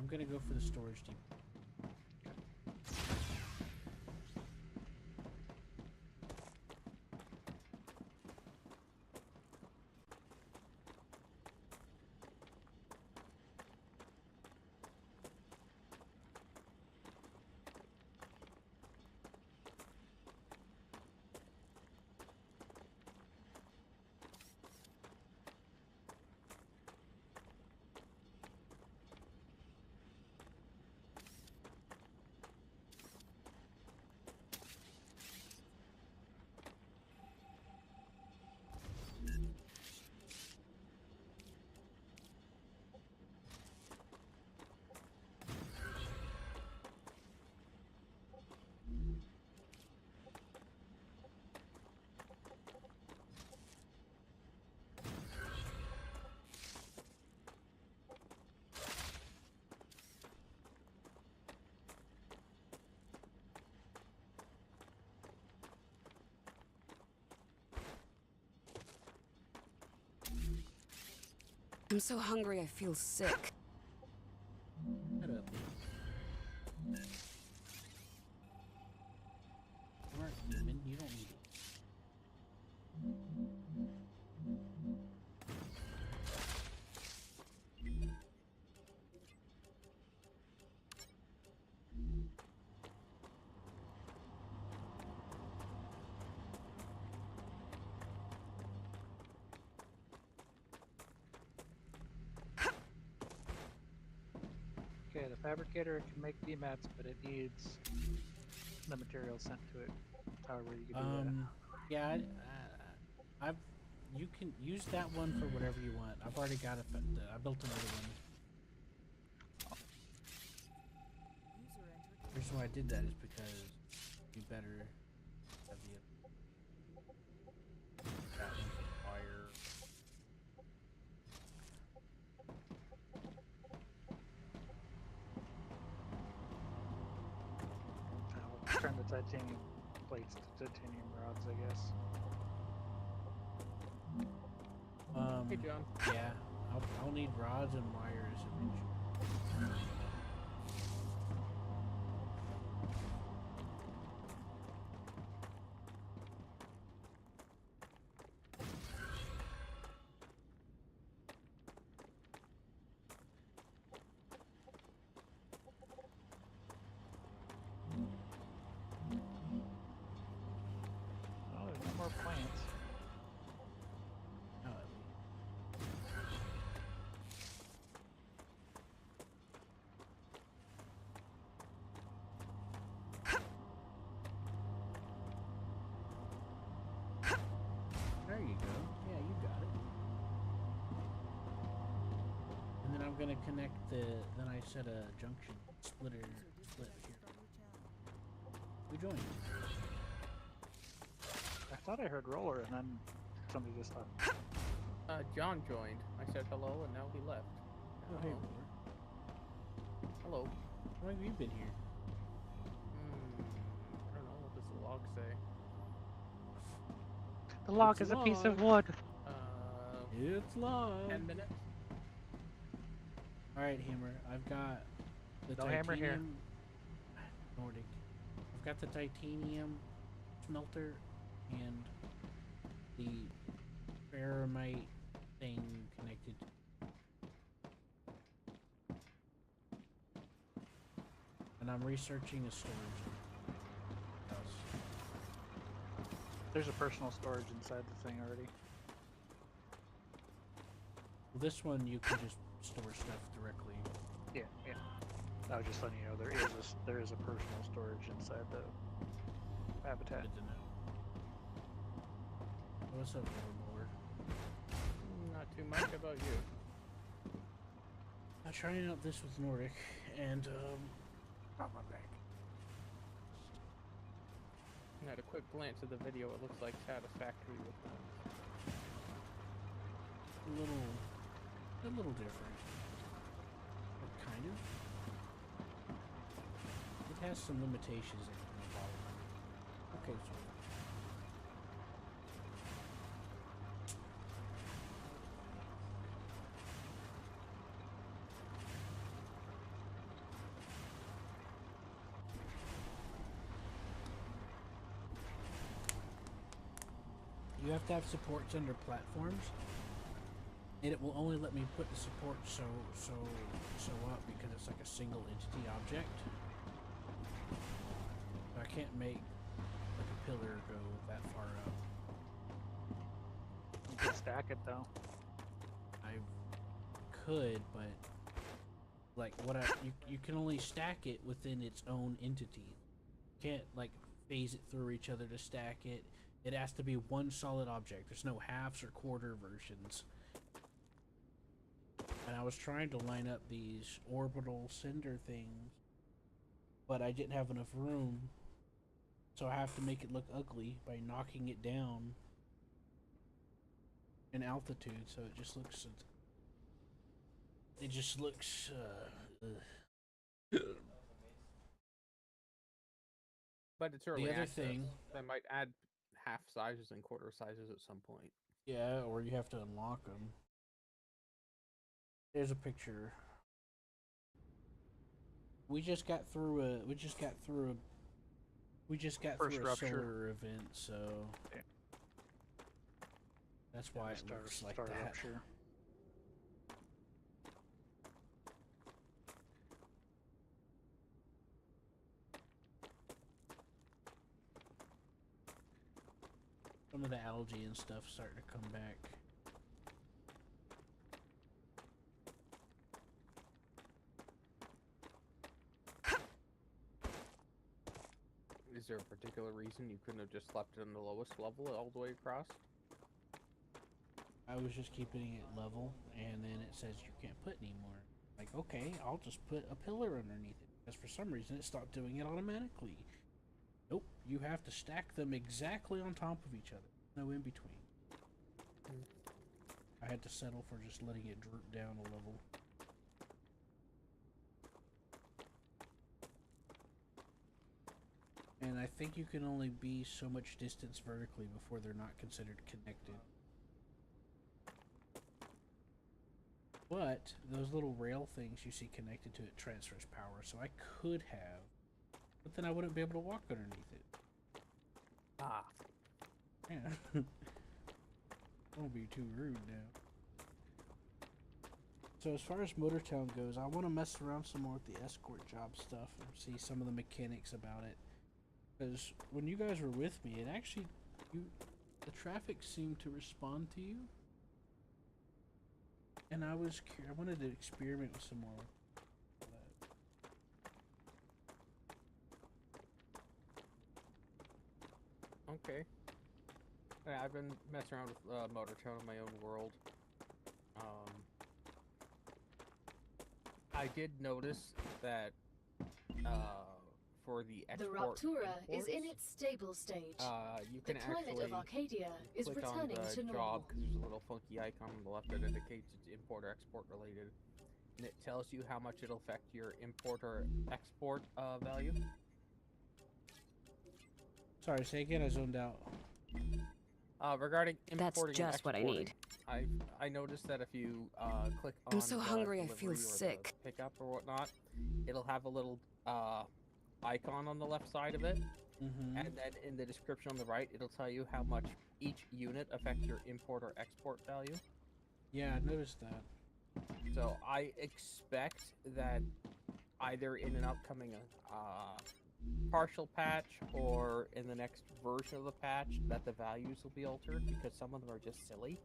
I'm gonna go for the storage depot. I'm so hungry I feel sick. Shut up. Come on, human. You don't need it. Okay, the fabricator can make DMATs, but it needs the material sent to it. However you can do that. Yeah, you can use that one for whatever you want. I've already got it. I built another one. The reason why I did that is because you better have the that one for fire. We'll turn the titanium plates to titanium rods, I guess. Hey, John. Yeah, I'll need rods and wires eventually. Oh, there's no more plants. There you go. Yeah, you got it. And then I'm gonna connect then I set a junction split here. Who joined? I thought I heard roller, and then somebody just left. John joined. I said hello, and now he left. Oh, hey, Hello. Roller. Hello. How long have you been here? I don't know. What does the log say? The log It's is a piece of log. wood. It's long. 10 minutes. Alright, Hammer. I've got the No hammer here. titanium. Nordic. I've got the titanium smelter and the ferromite thing connected. And I'm researching a storage house. There's a personal storage inside the thing already. Well, this one you can just store stuff directly. Yeah, yeah. I was just letting you know there is a personal storage inside the habitat. Good to know. What's up, Lord? Not too much about you. I'm trying out this with Nordic, and got my back. At a quick glance at the video, it looks like Satisfactory with one. A little different. But kind of. It has some limitations that can bother me. Okay, so. you have to have supports under platforms, and it will only let me put the support so up because it's like a single entity object. So I can't make like a pillar go that far up. You can stack it though. I could, but like you can only stack it within its own entity. You can't like phase it through each other to stack it. It has to be one solid object. There's no halves or quarter versions. And I was trying to line up these orbital cinder things, but I didn't have enough room, so I have to make it look ugly by knocking it down in altitude, so it just looks But it's early the other access. thing, They might add half sizes and quarter sizes at some point. yeah, or you have to unlock them. There's a picture. We just got through a First rupture. solar event, so Yeah. that's why it looks like that. Rupture. Some of the algae and stuff starting to come back. Is there a particular reason you couldn't have just left it on the lowest level all the way across? I was just keeping it level, and then it says you can't put any more. Like, okay, I'll just put a pillar underneath it. Because for some reason it stopped doing it automatically. Nope, you have to stack them exactly on top of each other. No in between. I had to settle for just letting it droop down a level. And I think you can only be so much distance vertically before they're not considered connected. But those little rail things you see connected to it transfers power, so I could have, but then I wouldn't be able to walk underneath it. Ah. Yeah. Don't be too rude now. So as far as Motortown goes, I want to mess around some more with the escort job stuff and see some of the mechanics about it. Because when you guys were with me, it actually, the traffic seemed to respond to you. And I wanted to experiment with some more. Okay. Yeah, I've been messing around with Motortown in my own world. I did notice that for the export The Raptura is in imports, its stable stage. you The can climate actually of Arcadia is click on returning the to job normal. because there's a little funky icon on the left that indicates it's import or export related, and it tells you how much it'll affect your import or export value. Sorry, say again, I zoned out. Regarding That's importing and just what I exporting, need. I noticed that if you click on I'm so the hungry I delivery feel or the sick. pickup or whatnot, it'll have a little icon on the left side of it, Mm-hmm. and then in the description on the right, it'll tell you how much each unit affects your import or export value. Yeah, I noticed that. So I expect that either in an upcoming partial patch or in the next version of the patch that the values will be altered because some of them are just silly.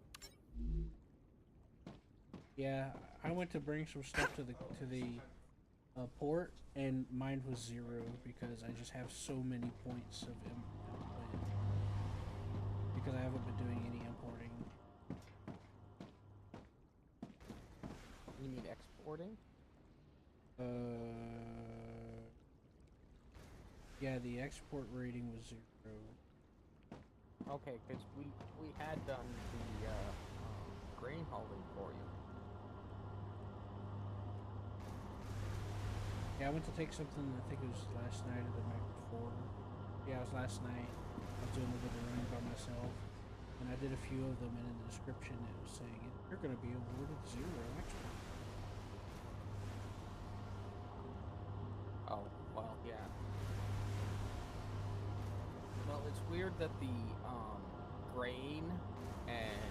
Yeah, I went to bring some stuff to the port, and mine was 0 because I just have so many points of input because I haven't been doing any importing. You mean exporting? Yeah, the export rating was 0. Okay, because we had done the grain hauling for you. Yeah, I went to take something, I think it was last night or the night before. Yeah, it was last night. I was doing a little bit of running by myself. And I did a few of them, and in the description it was saying, you're going to be awarded 0 export. Oh, well, yeah. Well, it's weird that the grain and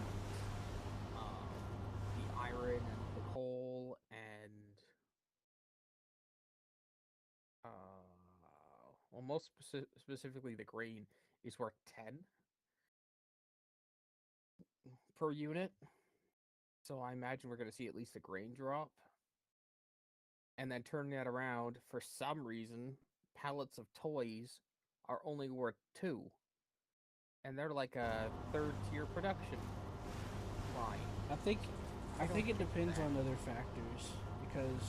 the iron and the coal and well, most specifically the grain is worth 10 per unit. So I imagine we're going to see at least a grain drop. And then turning that around, for some reason, pallets of toys are only worth 2. And they're like a 3rd-tier production line. I think it depends on other factors, because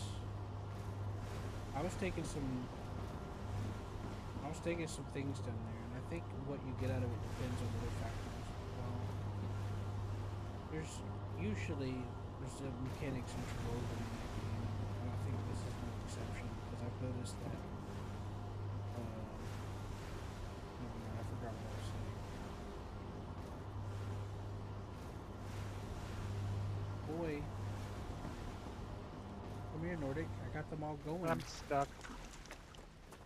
I was taking some things down there, and I think what you get out of it depends on other factors. There's the mechanics interwoven in that game, and I think this is no exception, because I've noticed that. Never mind, I forgot what I was saying. Boy, come here, Nordic. I got them all going. I'm stuck.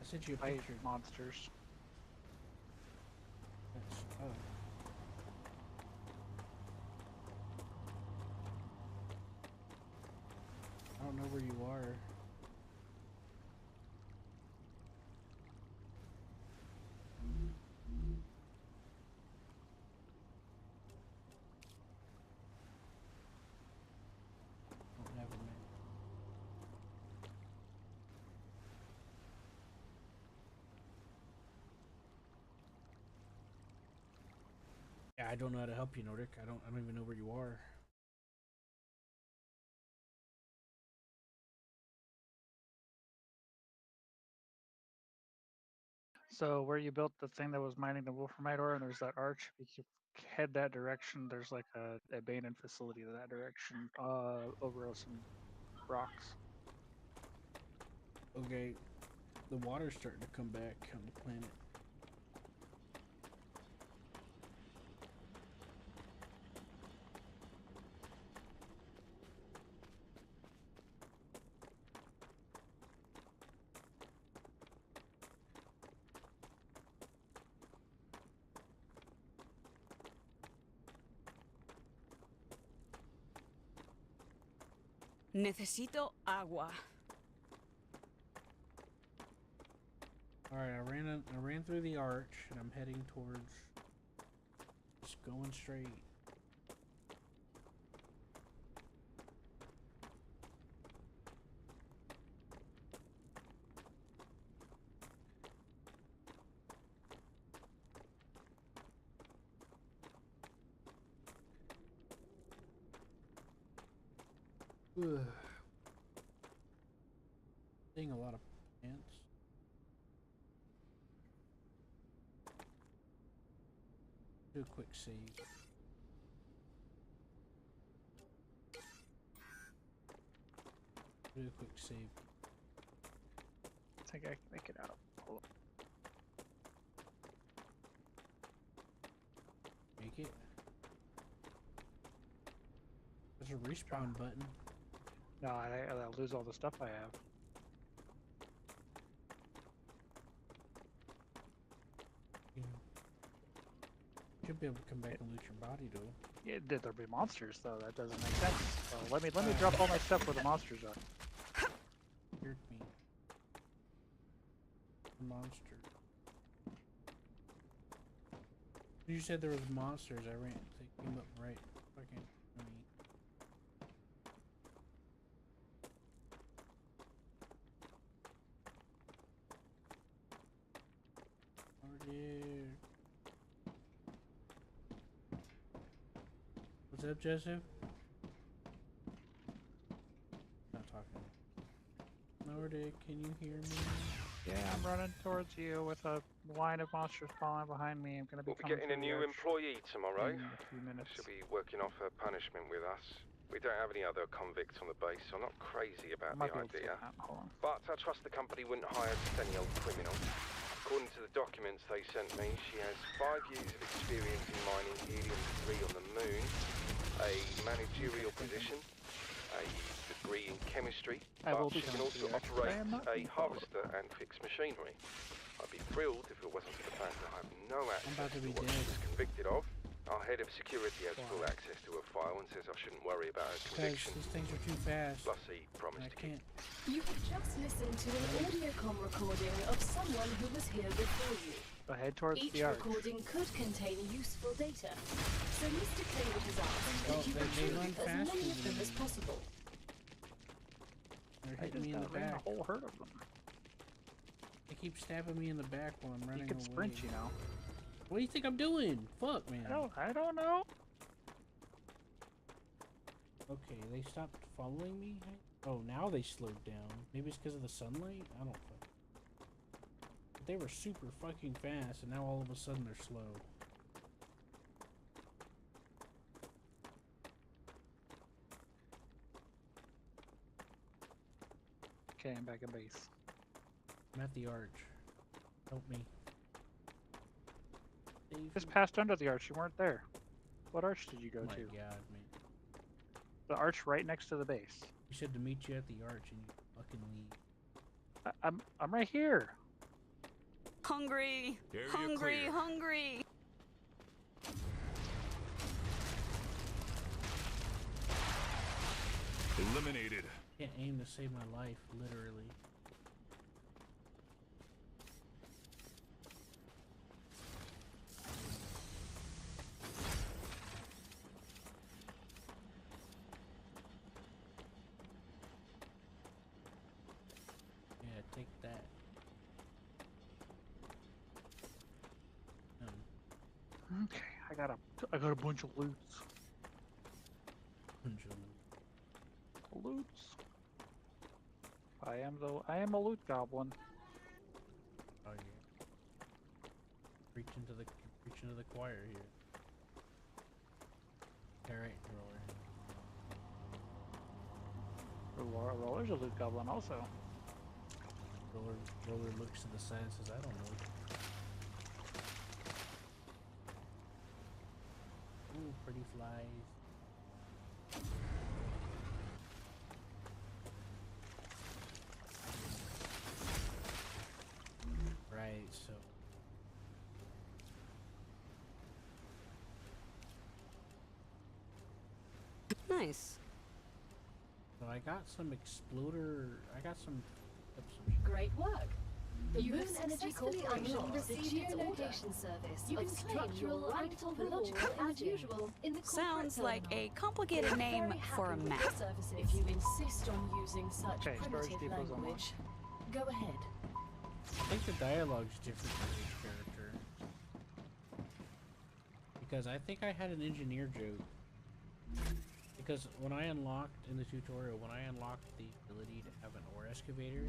I sent you a Fight picture. monsters. That's, I don't know where you are. Oh, never mind. Yeah, I don't know how to help you, Nordic. I don't even know where you are. So where you built the thing that was mining the wolframite ore, and there's that arch. If you head that direction, there's like a abandoned facility that direction, over some rocks. Okay, the water's starting to come back on the planet. Necesito agua. Alright, I ran through the arch, and I'm heading towards, just going straight. Ugh. Seeing a lot of plants. Do a quick save. Do a quick save. I think I can make it out. Hold on. Make it. There's a respawn button. No, I'll lose all the stuff I have. You should be able to come back and loot your body, though. Yeah, there'll be monsters though. That doesn't make sense. So let me drop all my stuff where the monsters are. Scared me. Monster. You said there was monsters. I ran. They came up right fucking for me. Oh dear. What's up, Joseph? Not talking. Nordic, can you hear me? Yeah, I'm running towards you with a line of monsters following behind me. I'm gonna be We'll be coming getting a through the new arch employee tomorrow. in a few minutes. She'll be working off her punishment with us. We don't have any other convicts on the base, so I'm not crazy about the Might be able to idea. take that. Hold on. But I trust the company wouldn't hire just any old criminal. According to the documents they sent me, she has 5 years of experience in mining helium-3 on the moon, a managerial position, a degree in chemistry, I will but be she can coming to also the arch, but I operate am not a being followed. harvester and fix machinery. I'd be thrilled if it wasn't for the fact that I have no access about to be what dead. she was convicted of. Our head of security has full access to her file and says I shouldn't worry about her Because conviction. these things are too fast. Plus, he And promised I to keep. can't. You have just listened to an audiocom recording of someone who was here before you. So head towards Each the arch. recording could contain useful data, so Mr. Claywood has asked Oh, that you they retrieve run as faster many of than them as me. possible. They're I hitting just me in the ran a back. whole herd of them. They keep stabbing me in the back while I'm running You can away. sprint, you know. What do you think I'm doing? Fuck, man. I don't know. Okay, they stopped following me? Oh, now they slowed down. Maybe it's because of the sunlight? I don't fuck. But they were super fucking fast, and now all of a sudden they're slow. Okay, I'm back at base. I'm at the arch. Help me. Save Just me. passed under the arch. You weren't there. What arch did you go Oh my to? god, man. The arch right next to the base. You said to meet you at the arch, and you fucking leave. I'm right here. Hungry! Area Hungry! clear. Hungry! Eliminated. Can't aim to save my life, literally. Yeah, take that. Okay, I got a bunch of loots. Loots. I am a loot goblin. Oh yeah. Preach into the choir here. Alright, roller. Roller's a loot goblin also. Roller looks to the side and says, I don't know. Ooh, pretty flies. Right, so Nice. I got some exploder. I got some. Great work. The You Moon have Energy successfully Corporation unlocked the received its geolocation location service You of can claim structural your right and to topological reward as imaging. usual in the corporate Sounds like terminal. a complicated We're name very for a happy with map. your services. If you insist on using such Okay, storage primitive depot's language, go ahead. I think the dialogue's different for each character. Because I think I had an engineer joke. Because when I unlocked in the tutorial, when I unlocked the ability to have an ore excavator,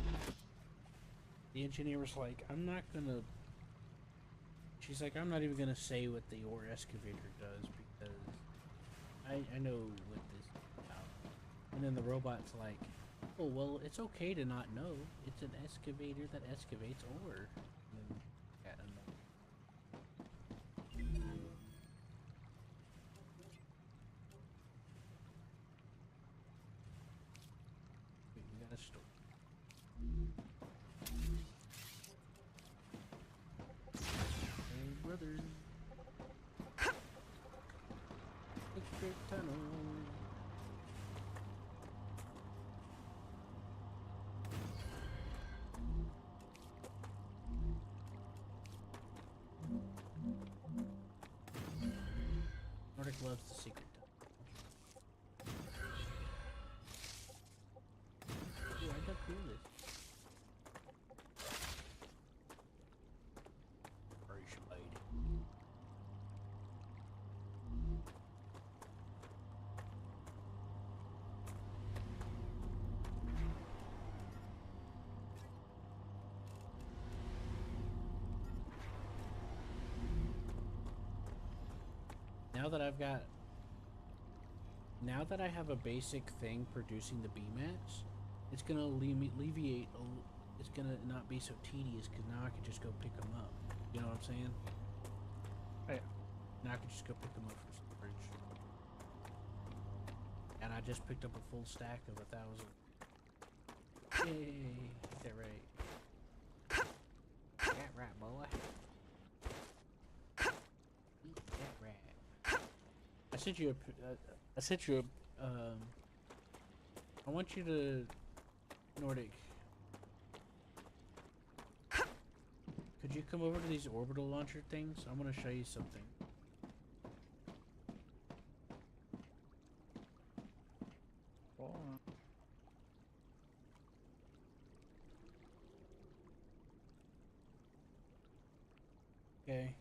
the engineer was like, I'm not gonna. She's like, I'm not even gonna say what the ore excavator does because I know what this is about. And then the robot's like, oh, well, it's okay to not know. It's an excavator that excavates ore. And then, yeah, and then, wait, we got a story. Hey, brother. Electric tunnel. Nordic loves the secret tunnel. Ooh, I got cool this. Fresh lady. Now that I have a basic thing producing the B-mats, it's gonna alleviate. It's gonna not be so tedious because now I can just go pick them up. You know what I'm saying? Yeah. Now I can just go pick them up for storage. And I just picked up a full stack of 1,000. Yay! Get that right. That right, boy. Eat that right. I sent you a. I sent you a. I want you to, Nordic. Could you come over to these orbital launcher things? I want to show you something. Well, Okay.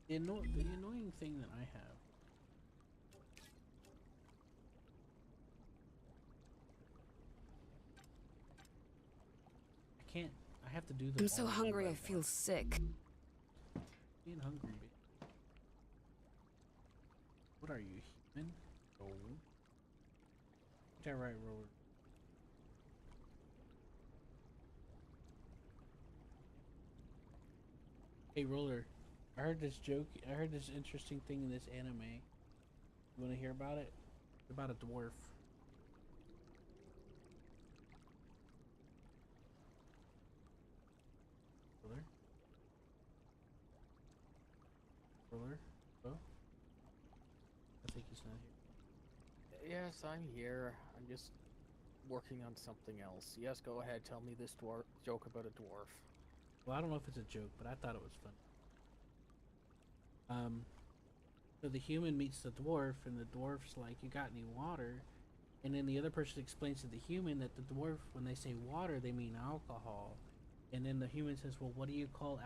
The annoying thing that I have. I can't. I have to do them. I'm so all one hungry by I feel one. sick. Being hungry. What are you, human? No. Is that right, Roller? Hey, Roller. I heard this joke. I heard this interesting thing in this anime. You want to hear about it? It's about a dwarf. Roller? Roller? Oh? I think he's not here. Yes, I'm here. I'm just working on something else. Yes, go ahead. Tell me this joke about a dwarf. Well, I don't know if it's a joke, but I thought it was fun. So the human meets the dwarf, and the dwarf's like, "You got any water?" And then the other person explains to the human that the dwarf, when they say water, they mean alcohol. And then the human says, "Well, what do you call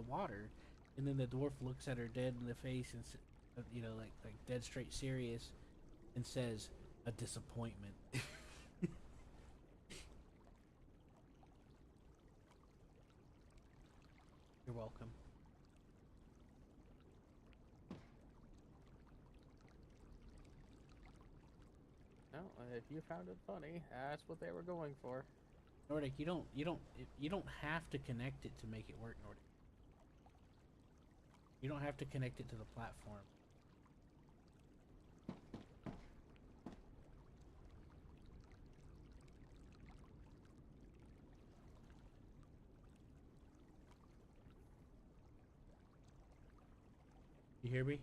water?" And then the dwarf looks at her dead in the face and, you know, like dead straight serious, and says, "A disappointment." You're welcome. No, if you found it funny, that's what they were going for. Nordic, you don't have to connect it to make it work, Nordic. You don't have to connect it to the platform. You hear me?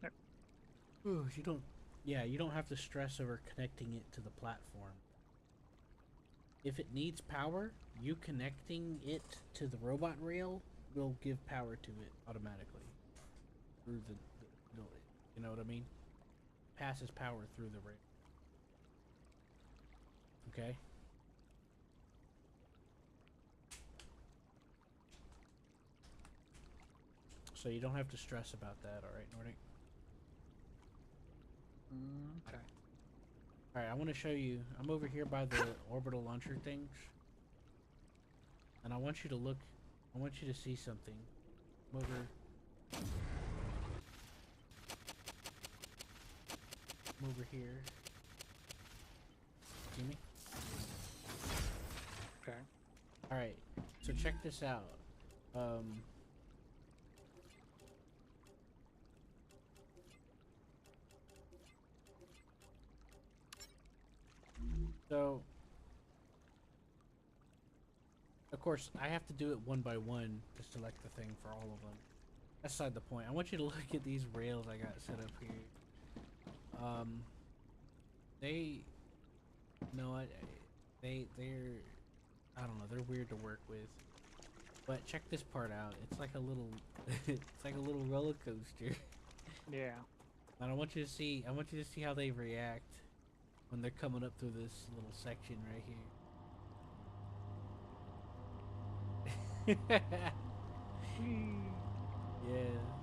Yep. Ooh, you don't. Yeah, you don't have to stress over connecting it to the platform. If it needs power, you connecting it to the robot rail will give power to it automatically through you know what I mean? Passes power through the rail. Okay. So you don't have to stress about that, all right, Nordic? okay. Alright, I want to show you. I'm over here by the orbital launcher things. And I want you to look. I want you to see something. I'm over here. See me? Okay. Alright, so check this out. So, of course, I have to do it one by one to select the thing for all of them. That's beside the point. I want you to look at these rails I got set up here. They're, I don't know, they're weird to work with. But check this part out. It's like a little, it's like a little roller coaster. Yeah. And I want you to see how they react when they're coming up through this little section right here. Yeah,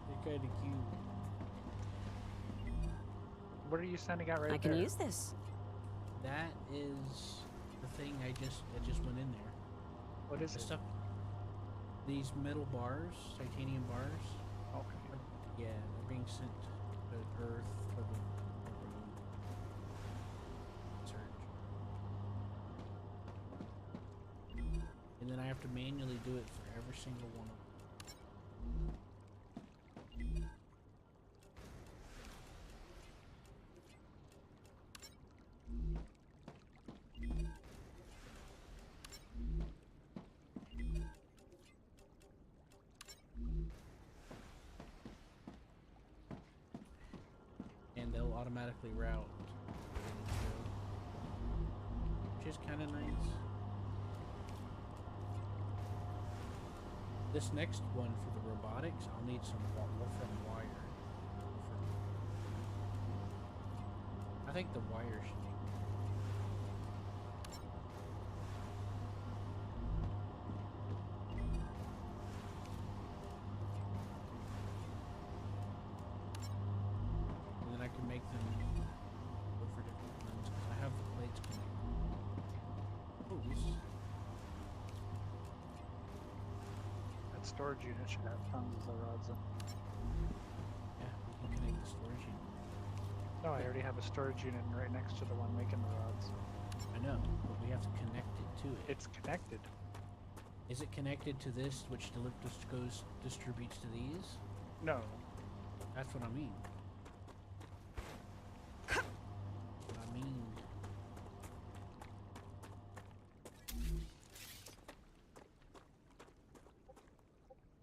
they're kind of cute. What are you sending out right I can there? use this. That is the thing I just went in there. What is The it? stuff. These metal bars, titanium bars. Okay. Yeah, they're being sent to Earth for the search. And then I have to manually do it for every single one of them. automatically route, which is kind of nice. This next one for the robotics, I'll need some Wolfram wire. I think the wire should be. And then I can make them go for different ones. I have the plates connected. Oh, this. That storage unit should have tons of rods in. Yeah, we can connect the storage unit. No, I already have a storage unit right next to the one making the rods. I know, but we have to connect it to it. It's connected. Is it connected to this, which distributes to these? No. That's what I mean.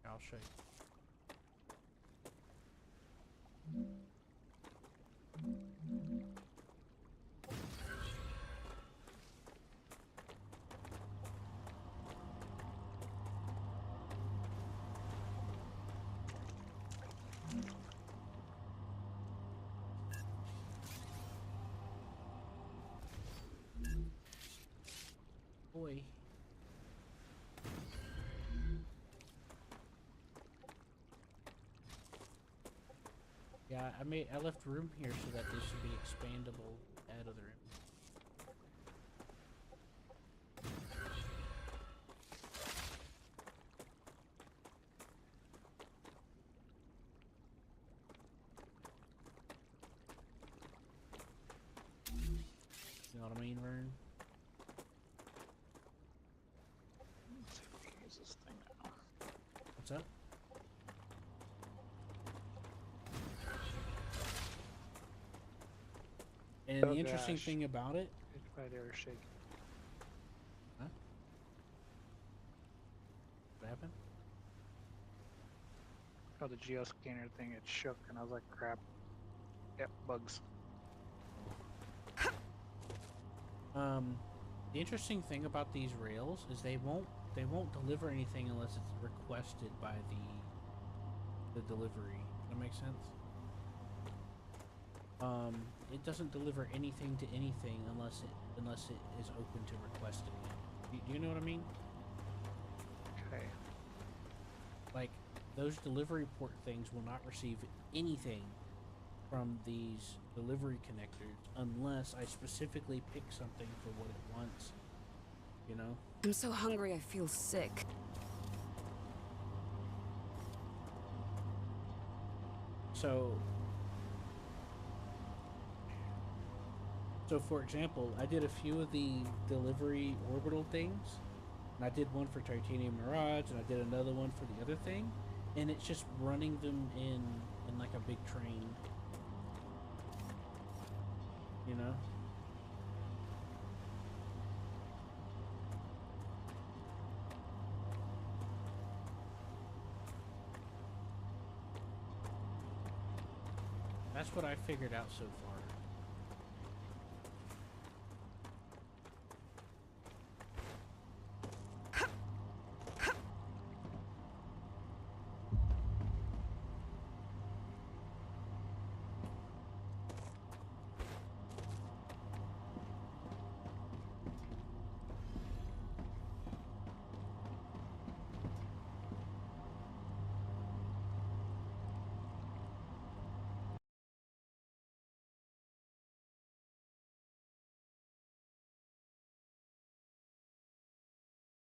I'll show you. Boy. Yeah, I left room here so that this should be expandable at other end. You know what I mean, Vern? Let's see if we can use this thing now. What's up? And the interesting thing about it, It's right there shaking. huh? What happened? Oh, the geoscanner thing, it shook, and I was like, crap. Yep, bugs. The interesting thing about these rails is they won't deliver anything unless it's requested by the delivery. That makes sense? It doesn't deliver anything to anything unless it is open to requesting it. Do you know what I mean? Okay. Like, those delivery port things will not receive anything from these delivery connectors unless I specifically pick something for what it wants. You know? I'm so hungry I feel sick. So for example, I did a few of the delivery orbital things, and I did one for Titanium Mirage, and I did another one for the other thing, and it's just running them in like a big train. You know? That's what I figured out so far.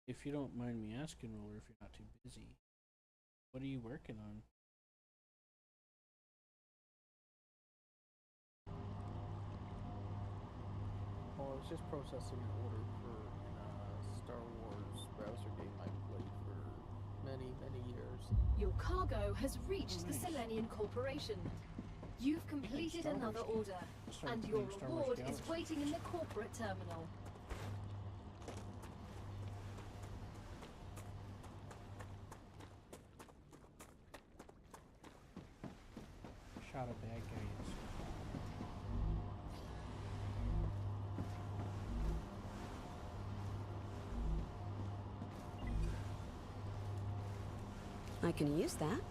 If you don't mind me asking, Roller, if you're not too busy, what are you working on? Well, I was just processing an order for a Star Wars browser game I played for many, many years. Your cargo has reached the Selenian Corporation. You've completed another order, and your reward is waiting in the corporate terminal. Shot a bad guy. I can use that.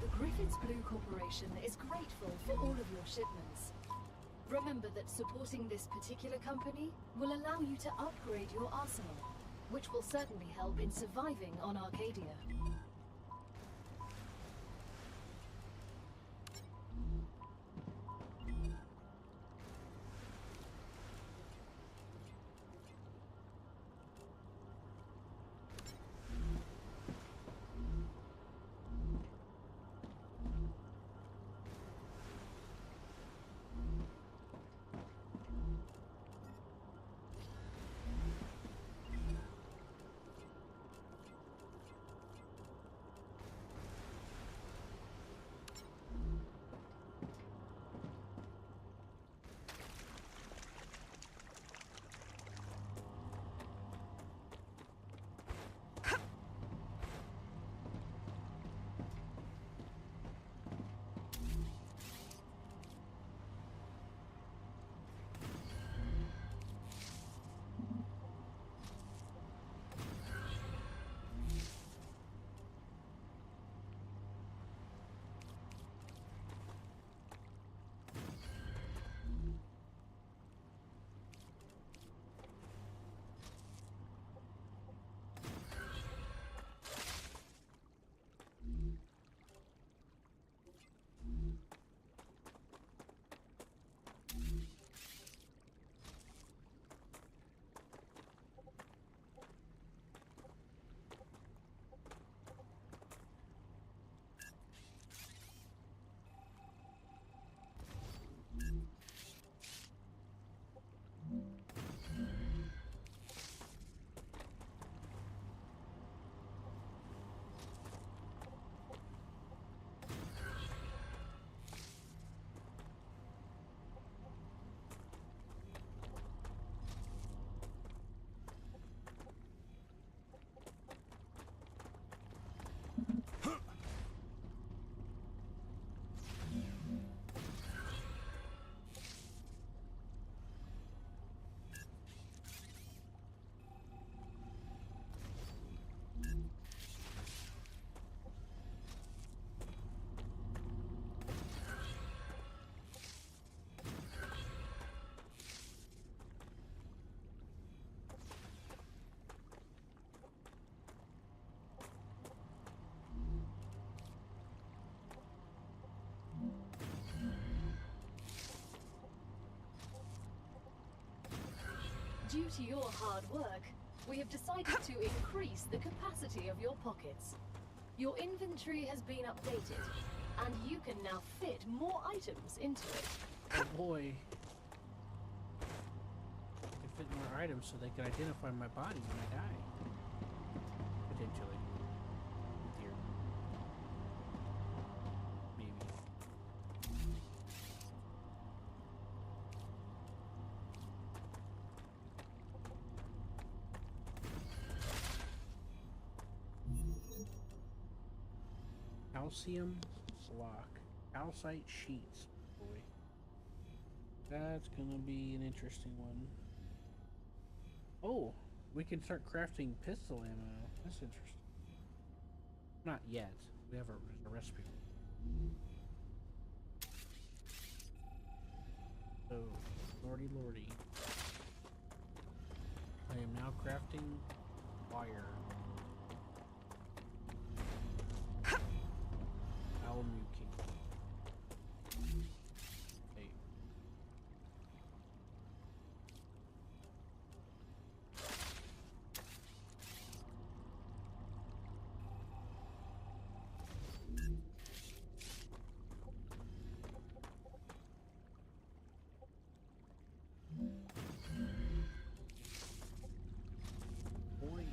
The Griffiths Blue Corporation is grateful for all of your shipments. Remember that supporting this particular company will allow you to upgrade your arsenal, which will certainly help in surviving on Arcadia. Due to your hard work, we have decided to increase the capacity of your pockets. Your inventory has been updated, and you can now fit more items into it. Oh boy. I can fit more items so they can identify my body when I die. Potentially. Dear. Maybe. Calcium block. Calcite sheets. Boy. That's gonna be an interesting one. Oh, we can start crafting pistol ammo. That's interesting. Not yet. We have a recipe. So, lordy lordy. I am now crafting wire. Almuking. Hey. Boy.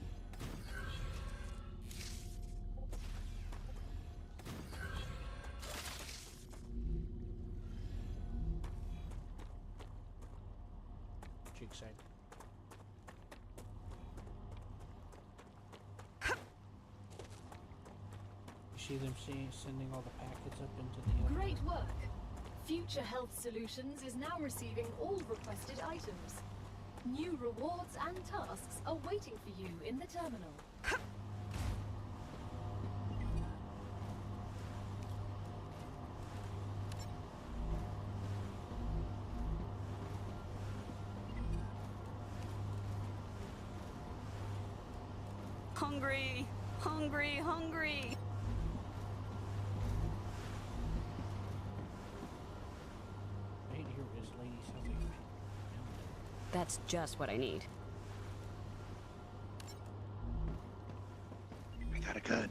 Chick side. see them sending all the packets up into the... Great work! Future Health Solutions is now receiving all requested items. New rewards and tasks are waiting for you in the terminal. Hungry! Hungry! Hungry! I hate to hear this lady sounds like That's just what I need. We got a gun.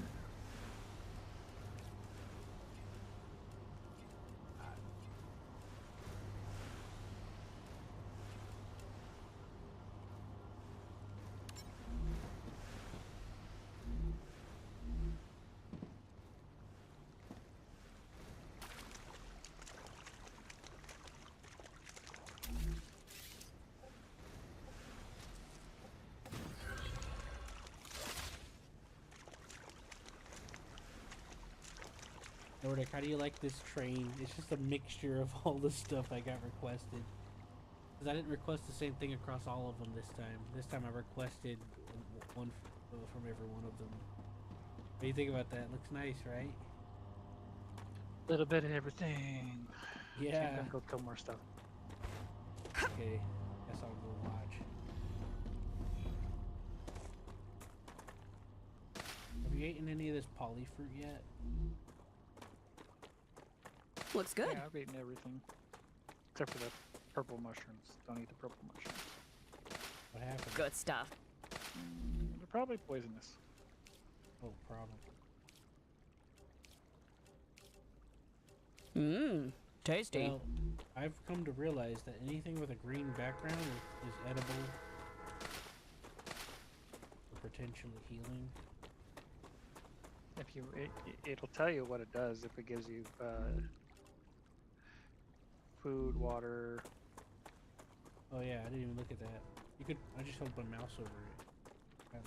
Nordic, how do you like this train? It's just a mixture of all the stuff I got requested. Because I didn't request the same thing across all of them this time. This time I requested one from every one of them. What do you think about that? Looks nice, right? Little bit of everything. Yeah. I'm gonna go kill more stuff. Okay, guess I'll go watch. Have you eaten any of this poly fruit yet? Looks good. Yeah, I've eaten everything. Except for the purple mushrooms. Don't eat the purple mushrooms. What happened? Good stuff. They're probably poisonous. Oh, problem. Mmm. Tasty. Well, I've come to realize that anything with a green background is edible or potentially healing. If you, it'll tell you what it does if it gives you food, water. Oh yeah, I didn't even look at that. You could. I just held my mouse over it.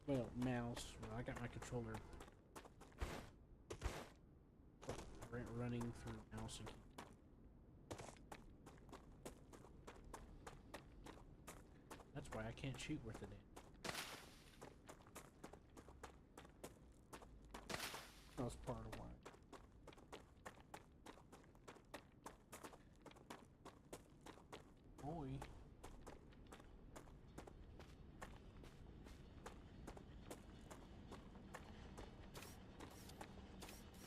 Well, mouse. Well, I got my controller running through mouse and keyboard. That's why I can't shoot worth a damn. That was part of why. Boy.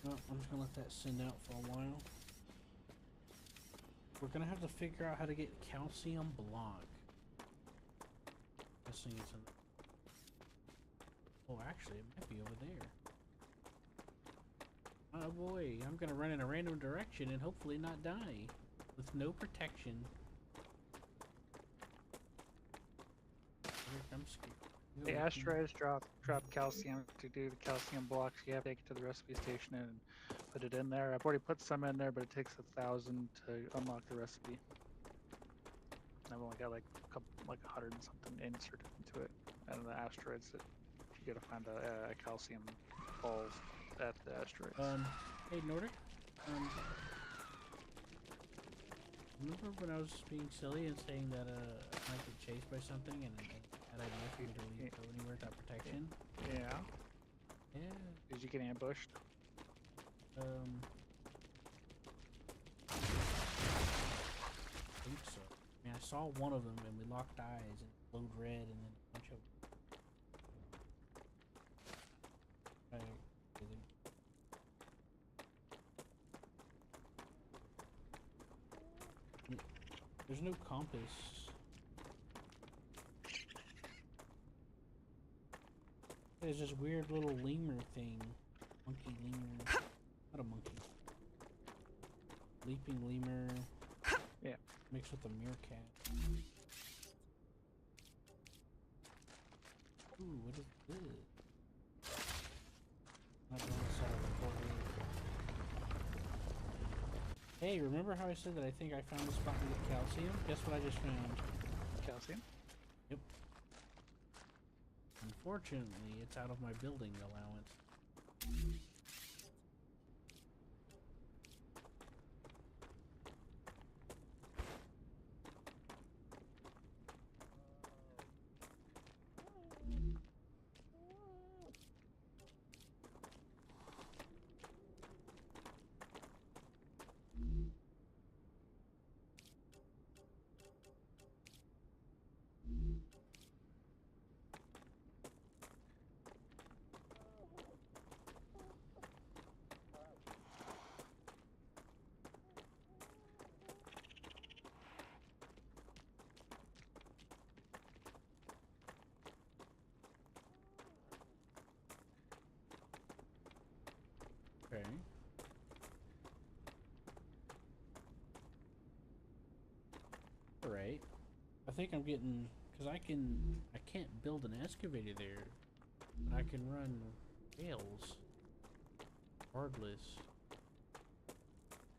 Well, I'm just gonna let that send out for a while. We're gonna have to figure out how to get calcium block. Guessing it's in. Oh, actually, it might be over there. Oh boy, I'm gonna run in a random direction and hopefully not die. With no protection. Here comes Scoop. The asteroids drop calcium. To do the calcium blocks, you have to take it to the recipe station and put it in there. I've already put some in there, but it takes 1,000 to unlock the recipe. I've only got like a couple, like 100 and something inserted into it. And the asteroids, that you gotta find a calcium balls at the asteroids. Hey Nordic. Remember when I was being silly and saying that I might get chased by something and I left me to leave go anywhere without protection? Yeah. Yeah. Did you get ambushed? I think so. I mean, I saw one of them and we locked eyes and it glowed red and then a bunch of. There's no compass. There's this weird little lemur thing. Monkey lemur. Not a monkey. Leaping lemur. Yeah. Mixed with a meerkat. Ooh, what is this? Not going to Hey, remember how I said that I think I found a spot to get calcium? Guess what I just found? Calcium? Yep. Unfortunately, it's out of my building allowance. Okay. Alright. I think I'm getting... Because I can't build an excavator there. But I can run rails. Regardless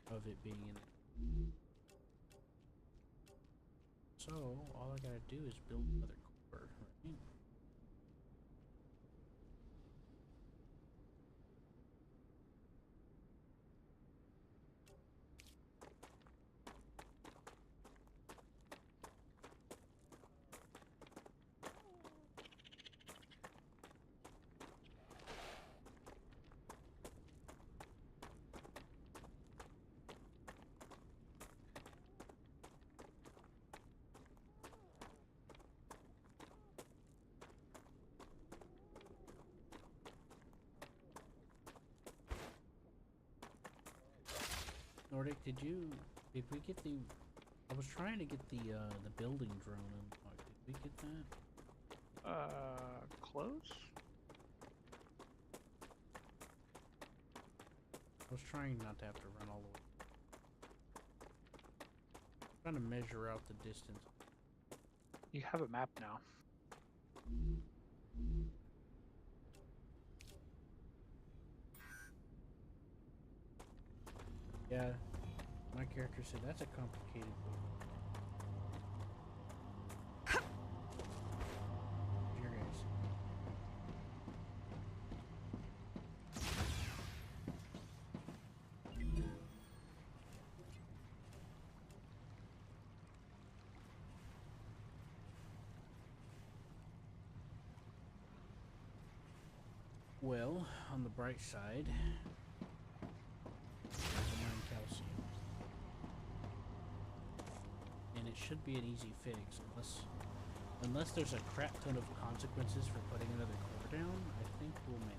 of it being in it. So, all I gotta do is build another core, right? Nordic, did we get the... I was trying to get the building drone unlocked. Did we get that? Close? I was trying not to have to run all the way. Trying to measure out the distance. You have a map now. Yeah, my character said that's a complicated book. Here, guys. Well, on the bright side, calcium. And it should be an easy fix, unless there's a crap ton of consequences for putting another core down. I think we'll manage.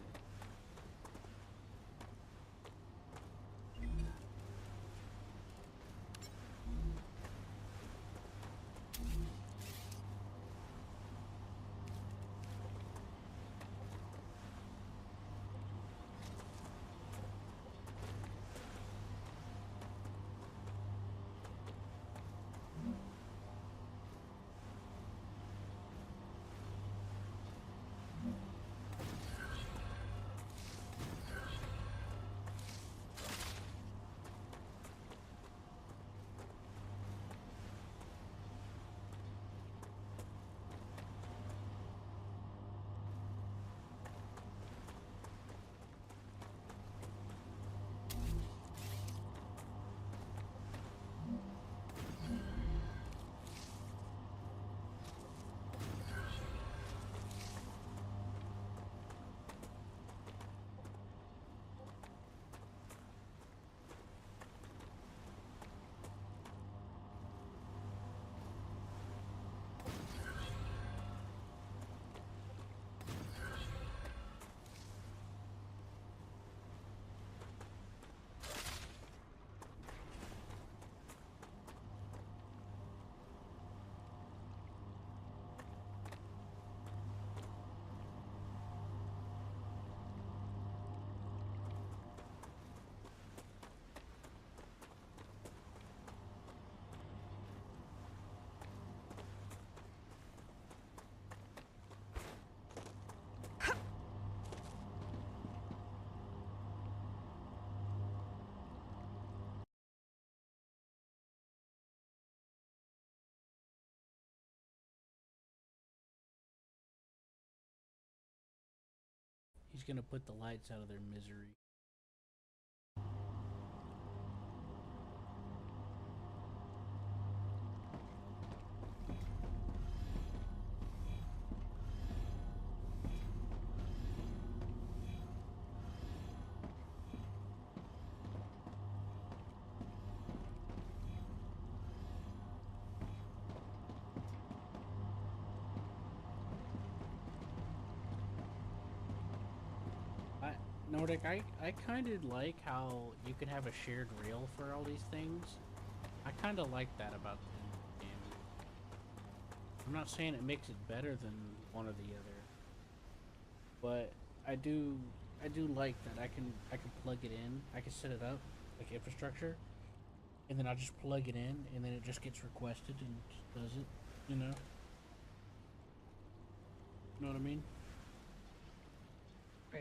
He's gonna put the lights out of their misery. Nordic, I kind of like how you can have a shared rail for all these things. I kind of like that about the game. I'm not saying it makes it better than one or the other, but I do like that I can plug it in. I can set it up like infrastructure, and then I'll just plug it in, and then it just gets requested and just does it. You know? Know what I mean? Yeah.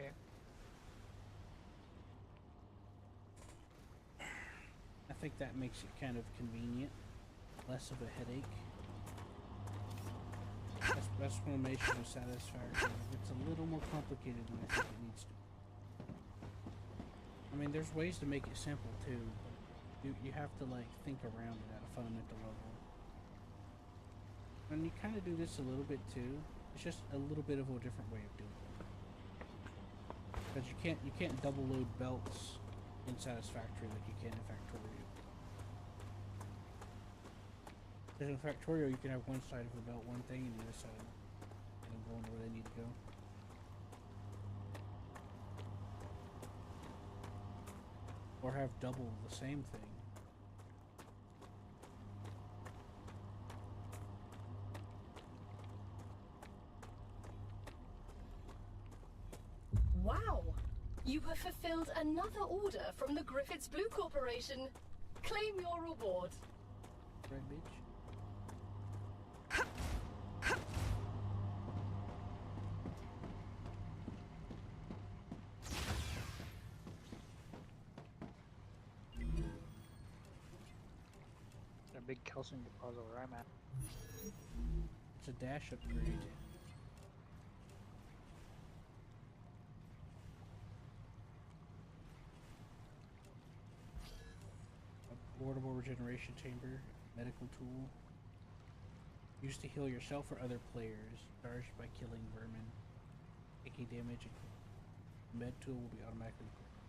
I think that makes it kind of convenient, less of a headache. That's one of satisfaction. It's a little more complicated than I think it needs to be. I mean, there's ways to make it simple too, but you have to like think around it at a fundamental level. And you kind of do this a little bit too. It's just a little bit of a different way of doing it. Because you can't double load belts in Satisfactory like you can in Factorio. Because in Factorio you can have one side of the belt one thing and the other side of them going where they need to go. Or have double the same thing. Wow! You have fulfilled another order from the Griffiths Blue Corporation. Claim your reward. Right, bitch? A big calcium deposit where I'm at. It's a dash upgrade. A portable regeneration chamber, medical tool. Used to heal yourself or other players. Charged by killing vermin. Taking damage. Med tool will be automatically equipped.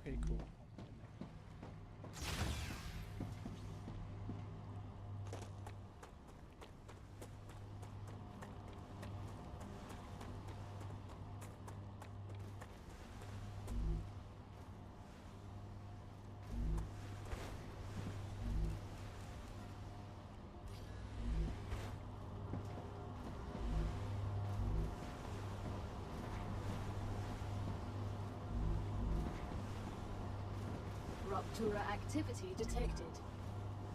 Okay, cool. Ruptura activity detected.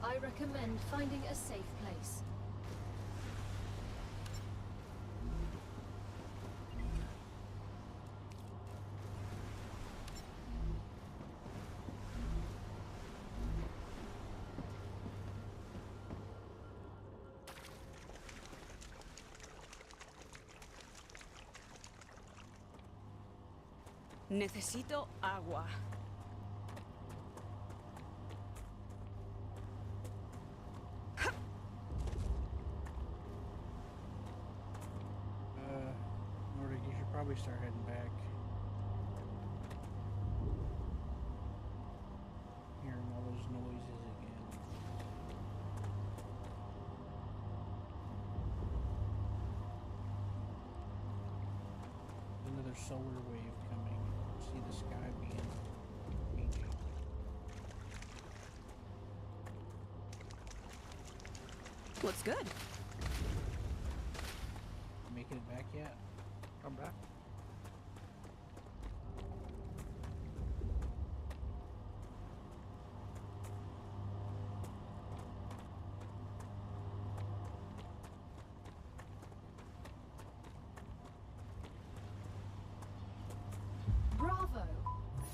I recommend finding a safe place. Necesito agua. Nordic, you should probably start heading back. Hearing all those noises again. Another solar wave coming. See the sky being changing. Looks good. Making it back yet? I'm back. Bravo!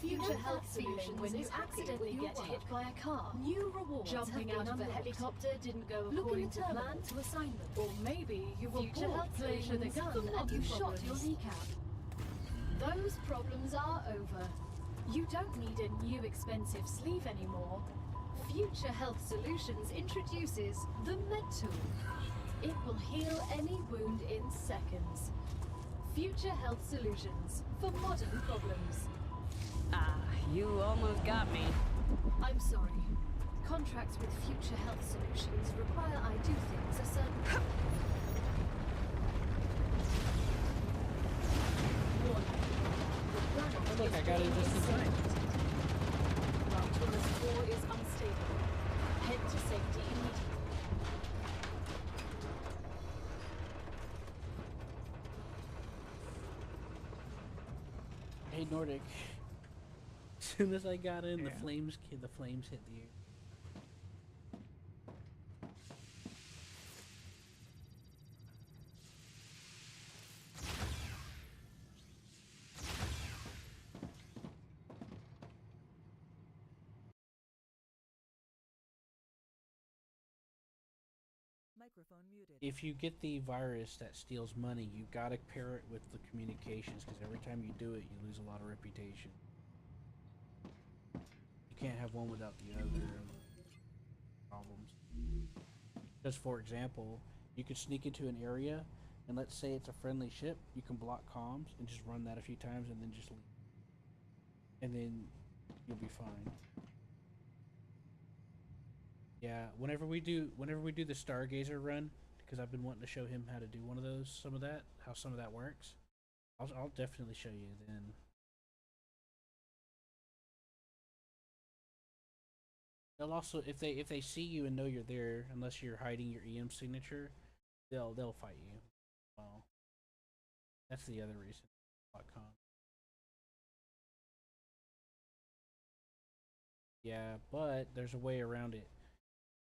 Future know Health that feeling Solutions when you is happy accidentally when you get get hit hit by a car. New rewards Jumping have out been of a unlocked. helicopter didn't go Look in according the to plan. terminal to assign them. Or maybe you were Future bored Health playing with a Solutions gun full and of you new shot your problems. kneecap. Those problems are over. You don't need a new expensive sleeve anymore. Future Health Solutions introduces the Med Tool. It will heal any wound in seconds. Future Health Solutions for modern problems. Ah, you almost got me. I'm sorry. Contracts with Future Health Solutions require I do things a certain... Warning. The runner Oh, look, I got it just in time. Routula's core is unstable. Head to safety immediately. Hey Nordic. As soon as I got in, Yeah. the flames hit the air. Microphone muted. If you get the virus that steals money, you gotta pair it with the communications, because every time you do it, you lose a lot of reputation. You can't have one without the other. Problems. Just for example, you could sneak into an area, and let's say it's a friendly ship, you can block comms and just run that a few times, and then just leave. And then you'll be fine. Yeah, whenever we do the Stargazer run, because I've been wanting to show him how to do one of those, how some of that works. I'll definitely show you then. They'll also, if they see you and know you're there, unless you're hiding your EM signature, they'll fight you. Well, that's the other reason. Yeah, but there's a way around it.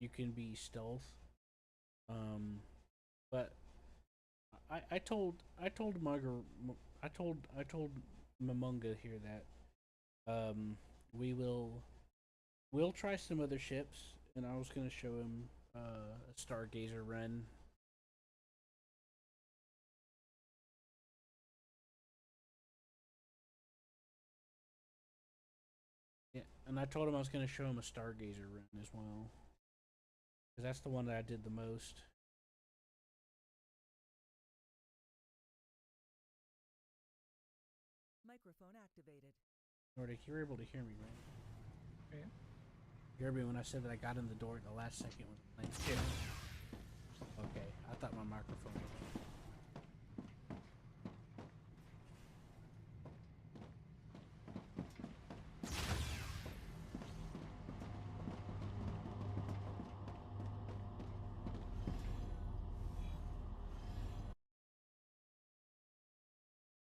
You can be stealth. But I told Mamunga here that we'll try some other ships, and I was gonna show him a Stargazer run. Yeah, and I told him I was gonna show him a Stargazer run as well, because that's the one that I did the most. Microphone activated. Nordic, you were able to hear me, right? Yeah. You heard me when I said that I got in the door at the last second when the planes came. Okay, I thought my microphone was on.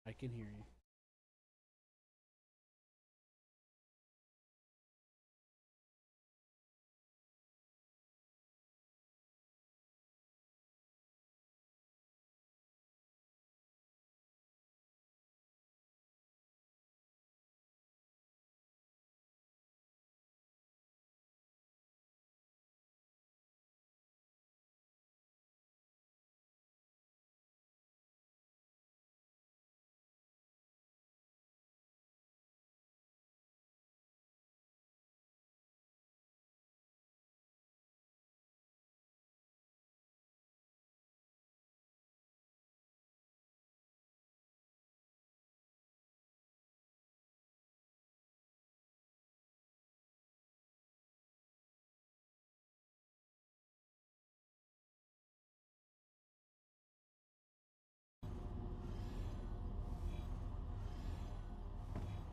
I can hear you.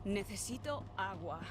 Necesito agua.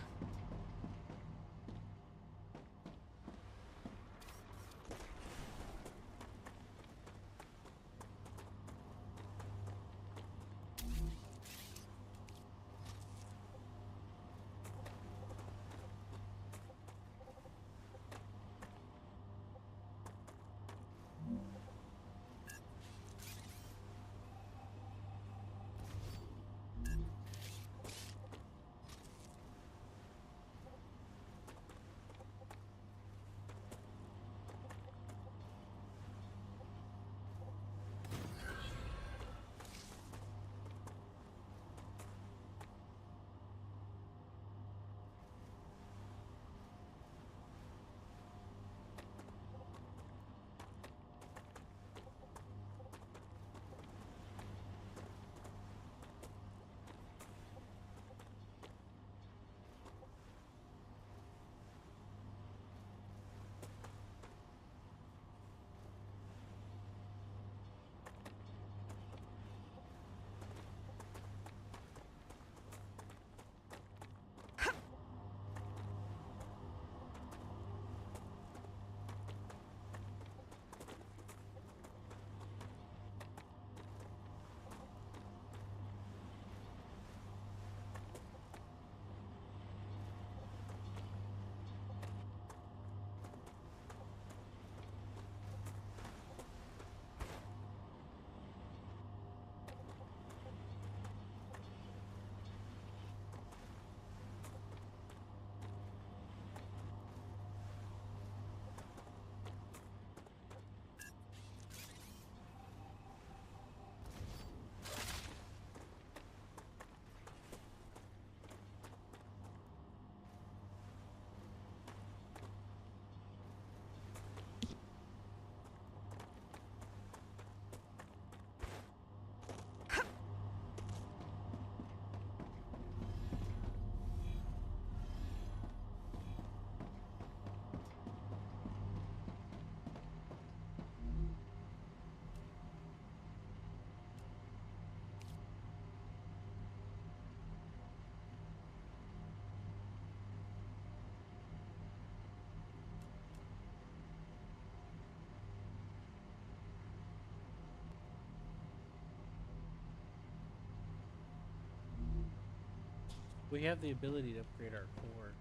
We have the ability to upgrade our core.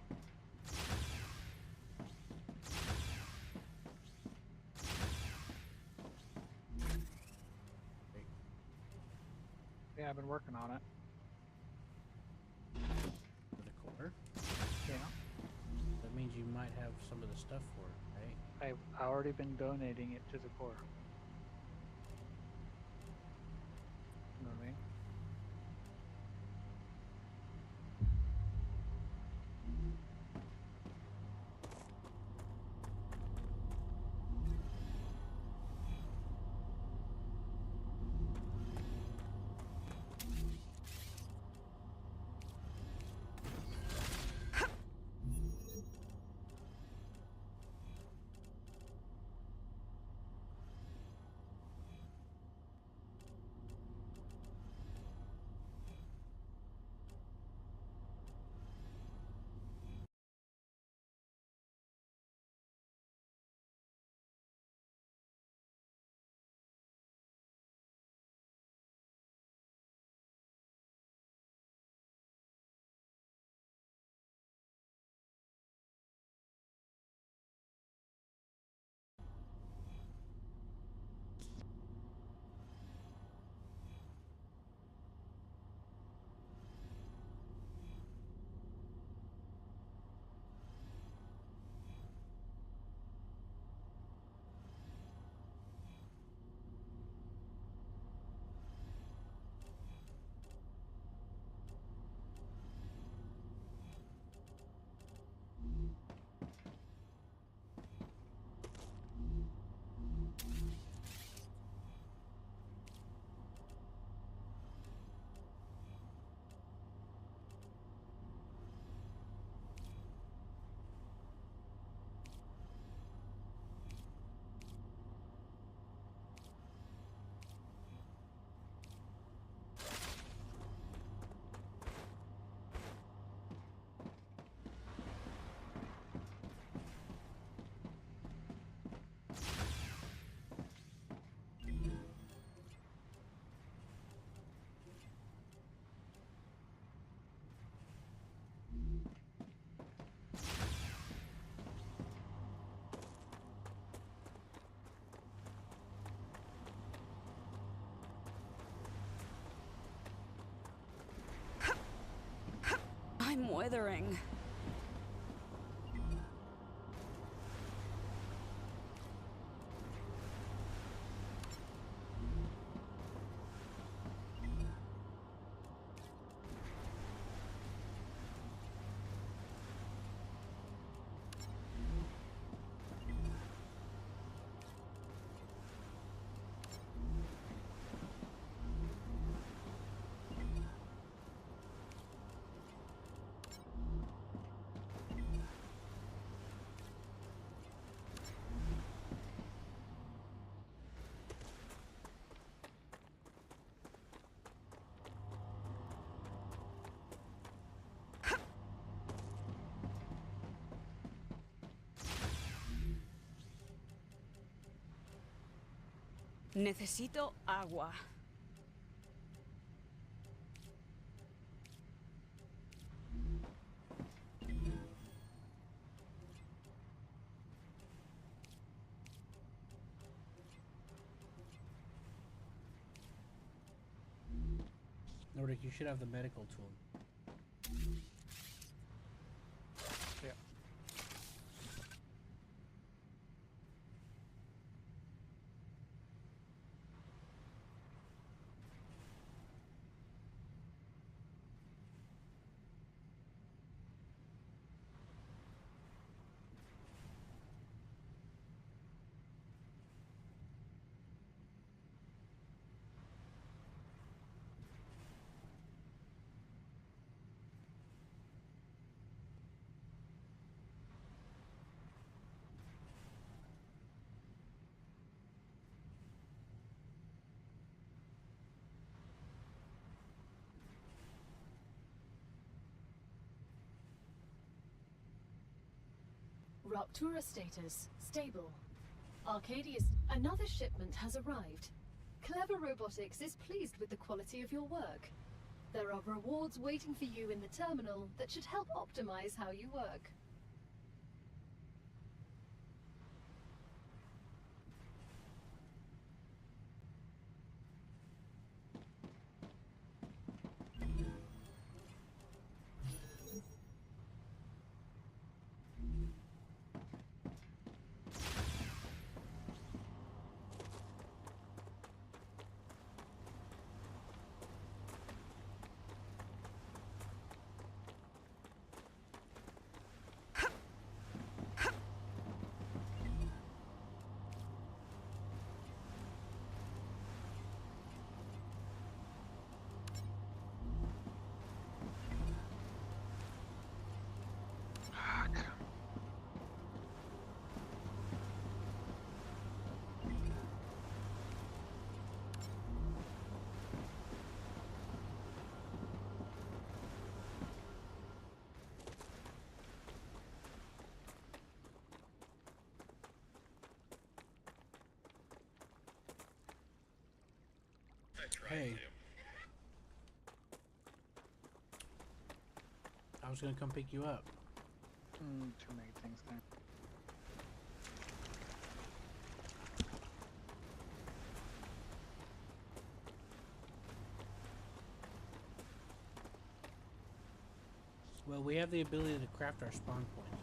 Yeah, I've been working on it. For the core? Yeah. That means you might have some of the stuff for it, right? I've already been donating it to the core. You know what I mean? I'm withering. Necesito agua. Nordic, you should have the medical tool. Yeah. Ruptura status stable. Arcadius, another shipment has arrived. Clever Robotics is pleased with the quality of your work. There are rewards waiting for you in the terminal that should help optimize how you work. Hey. I was gonna come pick you up. Too many things there. Well, we have the ability to craft our spawn points.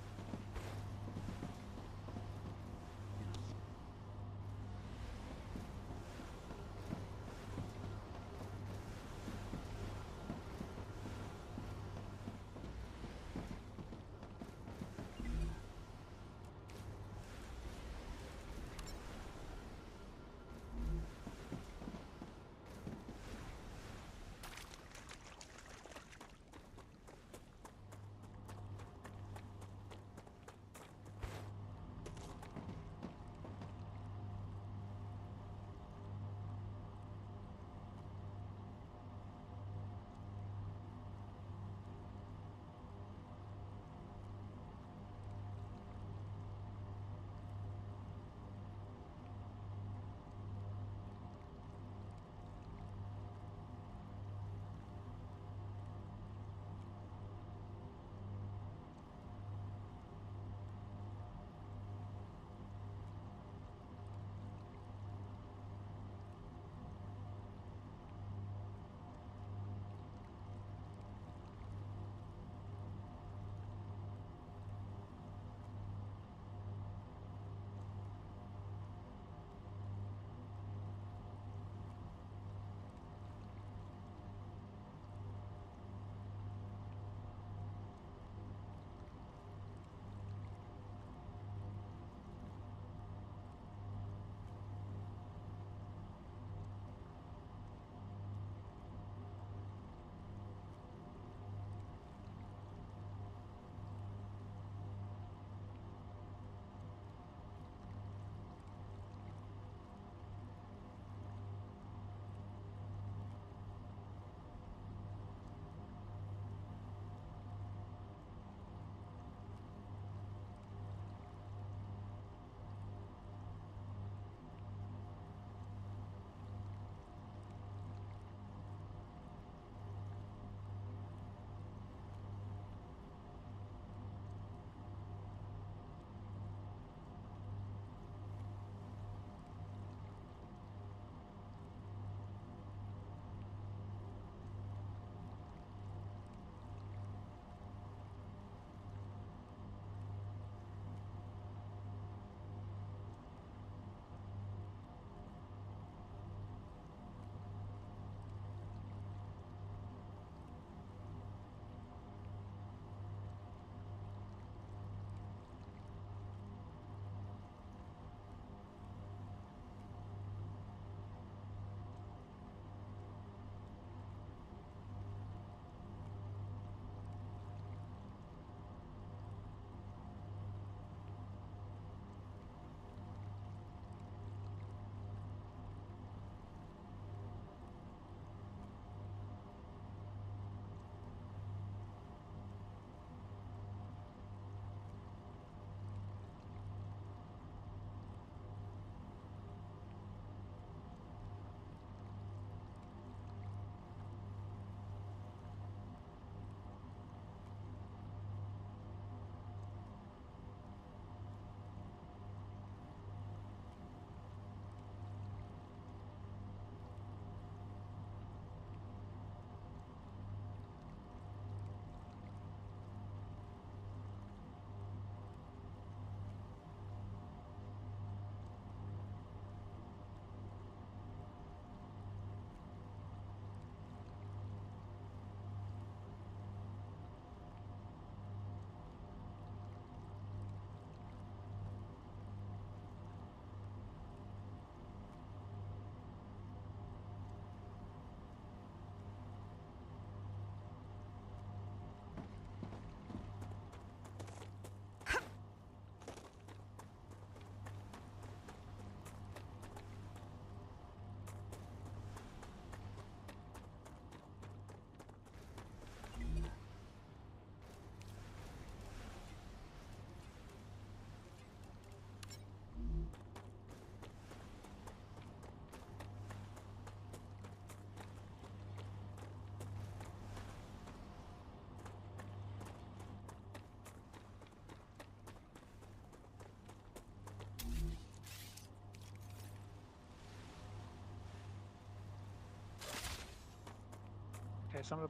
Some of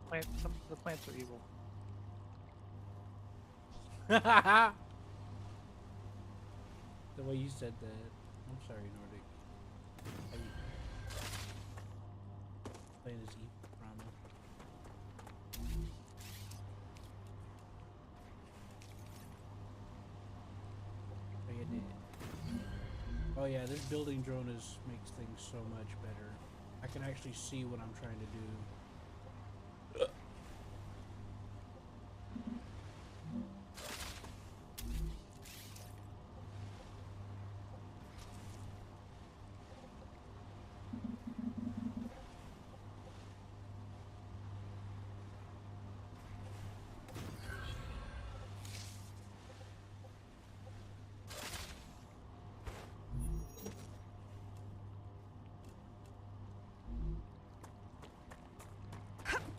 the plants are evil. The way you said that. I'm sorry, Nordic. Playing as evil drama. Oh, you did. Oh yeah, this building drone makes things so much better. I can actually see what I'm trying to do.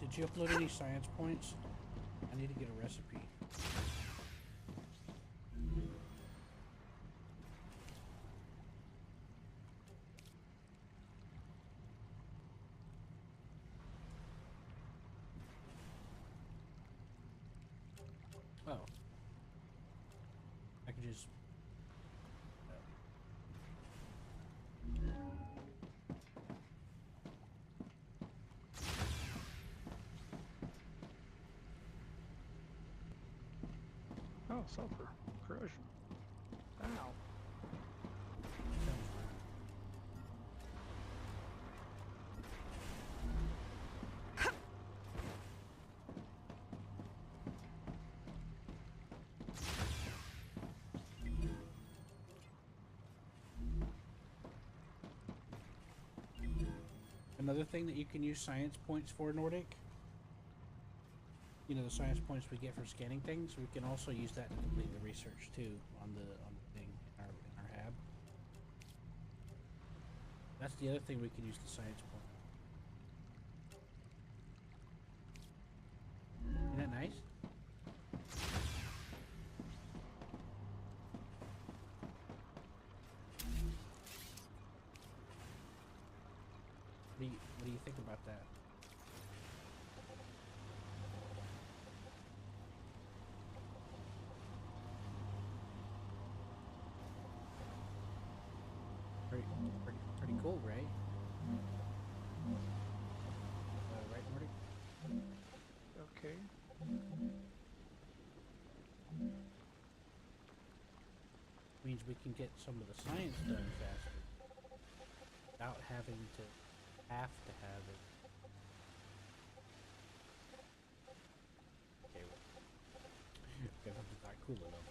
Did you upload any science points? I need to get a recipe. Oh. I could just... Oh, sulfur. Corrosion. Ow. Another thing that you can use science points for, Nordic. You know, the science points we get for scanning things. We can also use that to complete the research too on the thing in our hab. That's the other thing we can use the science point. Isn't that nice? What do you think about that? Pretty cool, right? Right, Morty? Okay. Means we can get some of the science done faster without having to have it. Okay, that's not cool enough.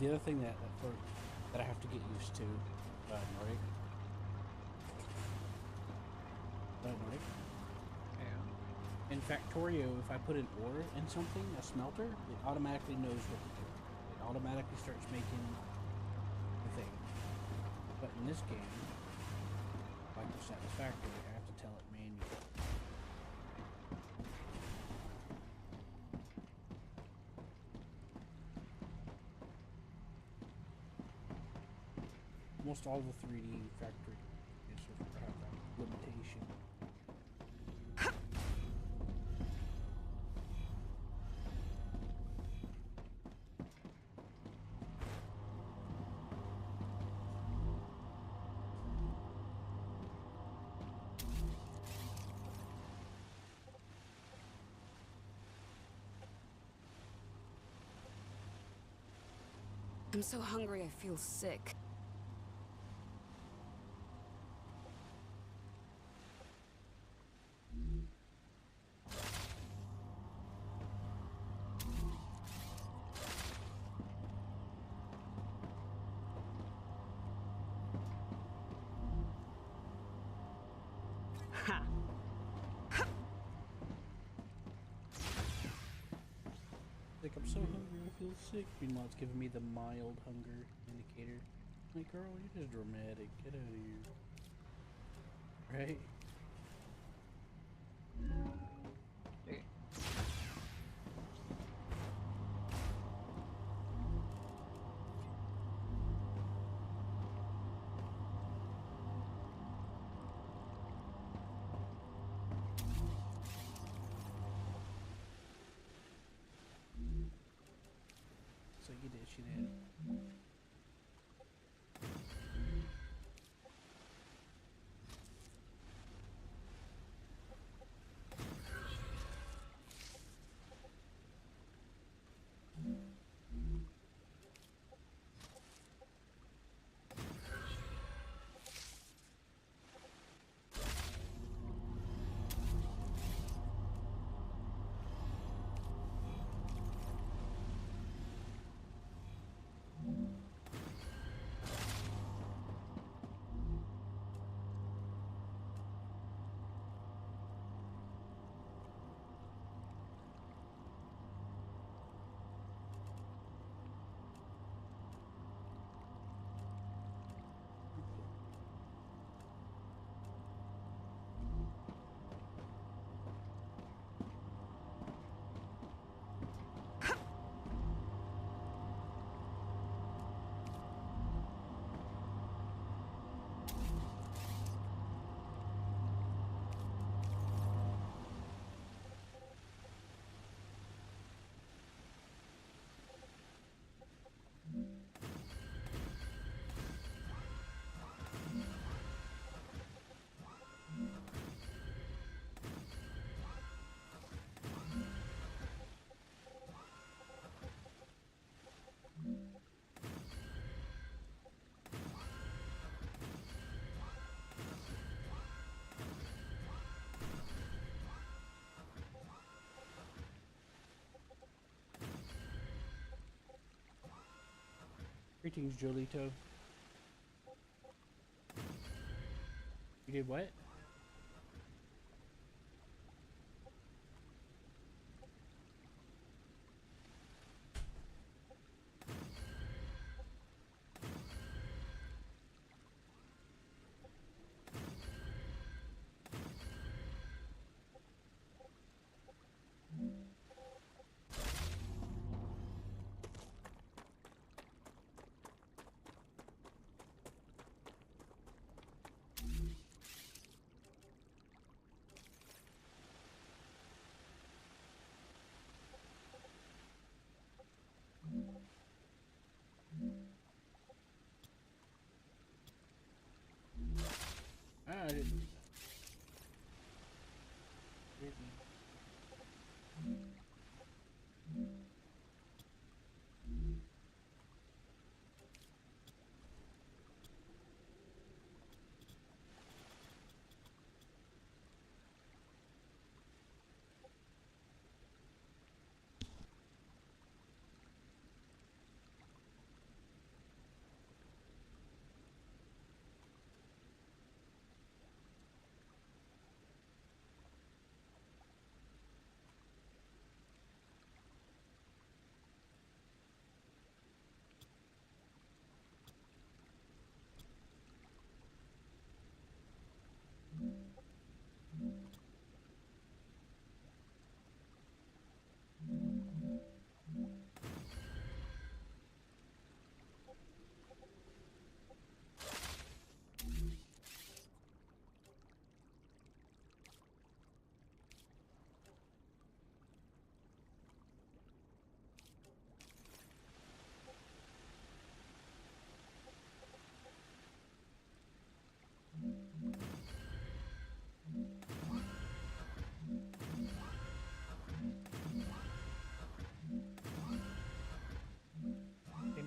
the other thing that I have to get used to, Nordic. Nordic. Yeah. In Factorio, if I put an ore in something, a smelter, it automatically knows what to do. It automatically starts making the thing. But in this game, like the Satisfactory, I have to tell it manually. Almost all the 3D factory have that limitation. I'm so hungry I feel sick. Ha! Like, I'm so hungry, I feel sick. Meanwhile, it's giving me the mild hunger indicator. Like, girl, you're just dramatic. Get out of here. Right? Hey. So you did, she did. Greetings, Jolito. You did what?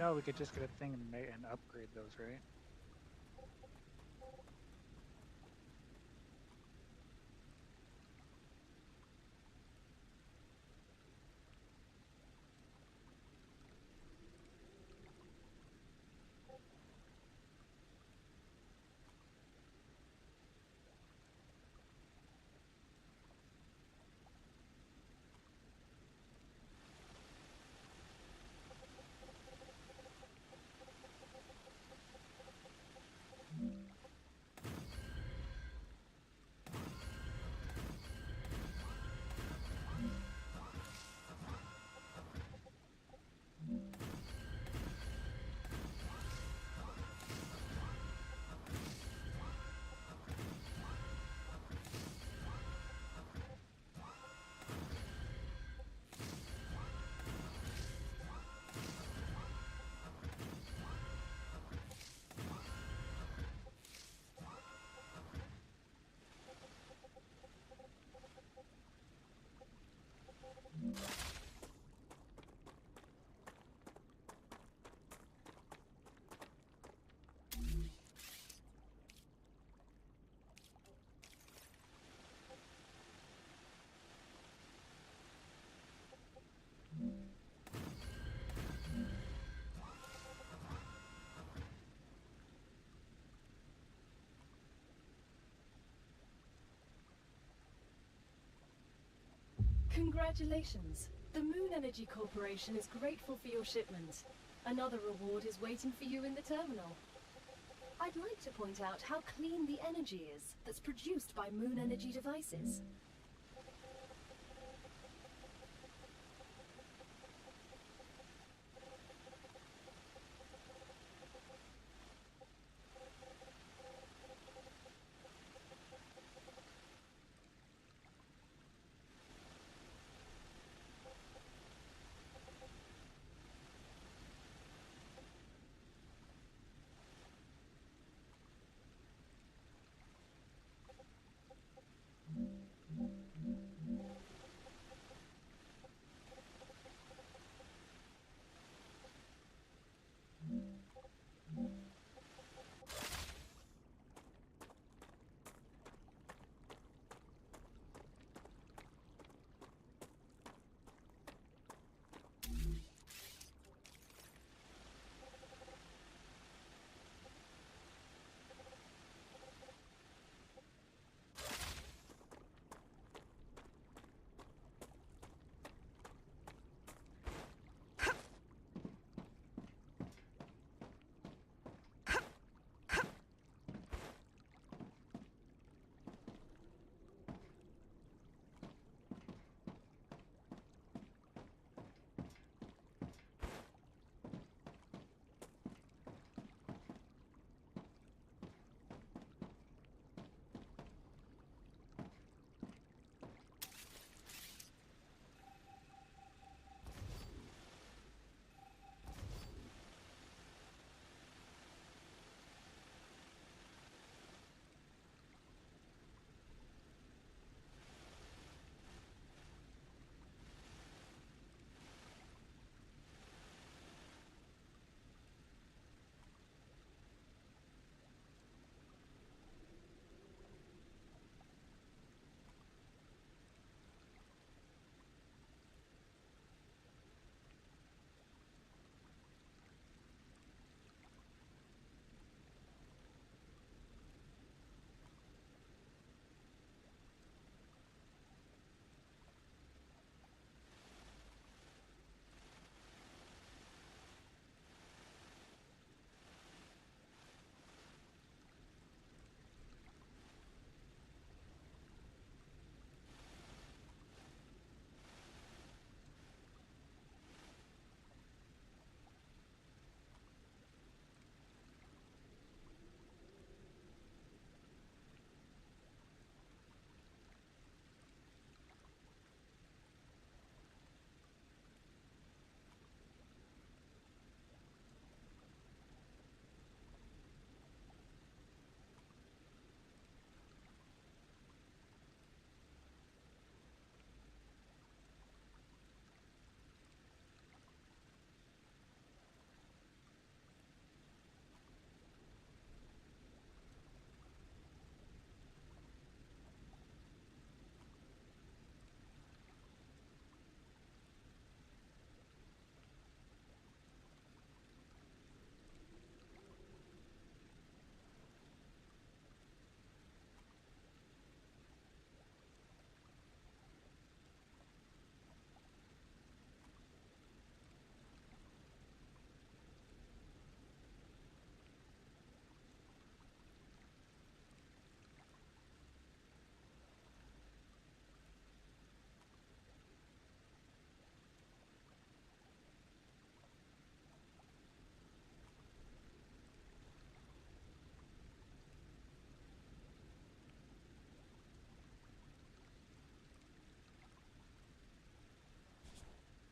No, we could just get a thing and upgrade those, right? Congratulations! The Moon Energy Corporation is grateful for your shipment. Another reward is waiting for you in the terminal. I'd like to point out how clean the energy is that's produced by Moon Energy devices.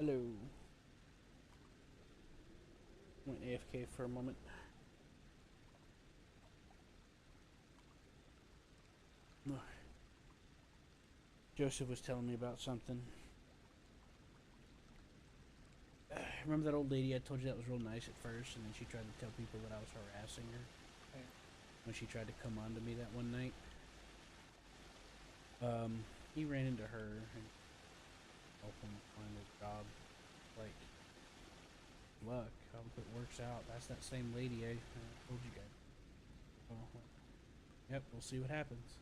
Hello. Went AFK for a moment. Joseph was telling me about something. Remember that old lady I told you that was real nice at first, and then she tried to tell people that I was harassing her? Yeah. When she tried to come on to me that one night. He ran into her and helped him find a job. Like, luck. I hope it works out. That's that same lady I told you guys. So, yep, we'll see what happens.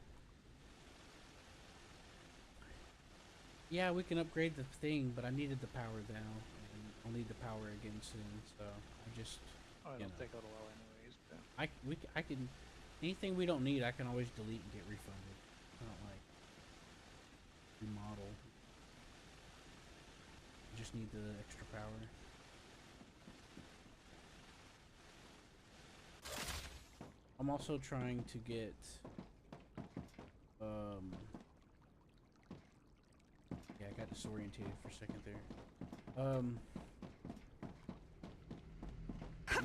Yeah, we can upgrade the thing, but I needed the power now, and I'll need the power again soon. So I just, Oh, you it'll know, take a little while anyways. But I can anything we don't need, I can always delete and get refunded. I don't like remodel. I just need the extra power. I'm also trying to get yeah, I got disorientated for a second there.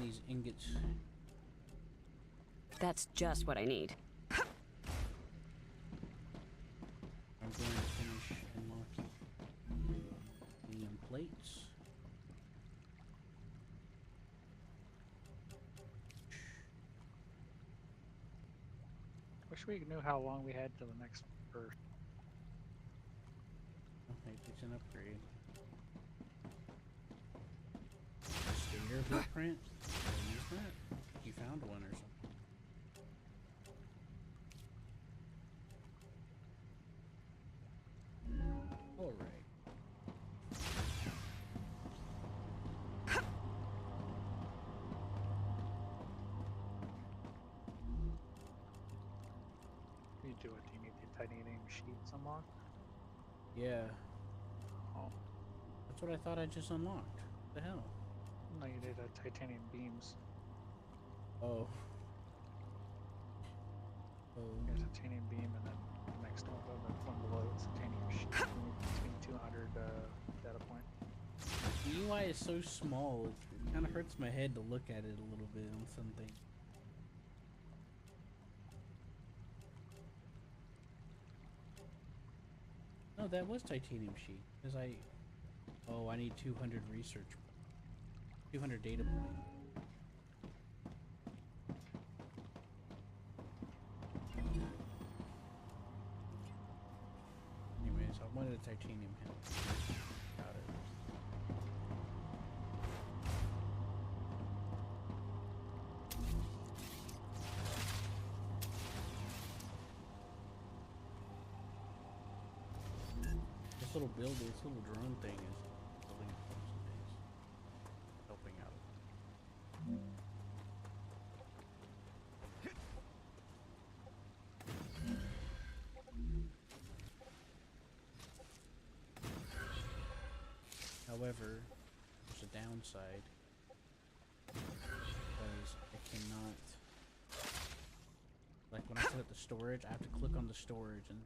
These ingots. That's just what I need. I'm going to finish unlocking the plates. wish we knew how long we had till the next burst. Oh, maybe it's an upgrade. Stator blueprint? Did I use that? You found one or something. Alright. You do it. Do you need the titanium sheets unlocked? Yeah. Oh, That's what I thought I just unlocked. What the hell? no, you did titanium beams. Oh. There's a titanium beam, and then the next one above it, one below it's titanium sheet. Between 200 data point. The UI is so small, it kind of hurts my head to look at it a little bit on something. No, that was titanium sheet. Because oh, I need 200 research. 200 data points. Anyways, I wanted a titanium helmet. Got it. This little builder, this little drone thing is building some things. Helping out. However, there's a downside. Because I cannot... Like when I set up the storage, I have to click on the storage and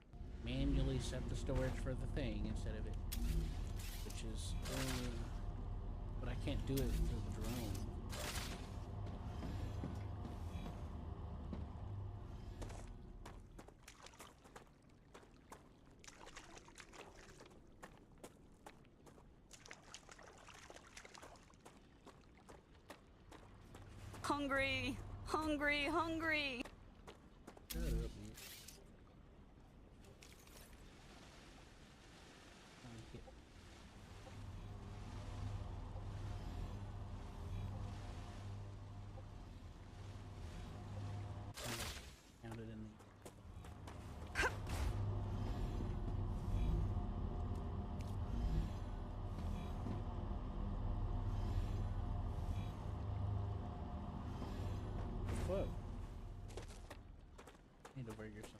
manually set the storage for the thing instead of it. Which is... but I can't do it through the drone. Hungry! Hungry! Hungry! Shut up, man. Counted in the... Whoa. Need to burger something.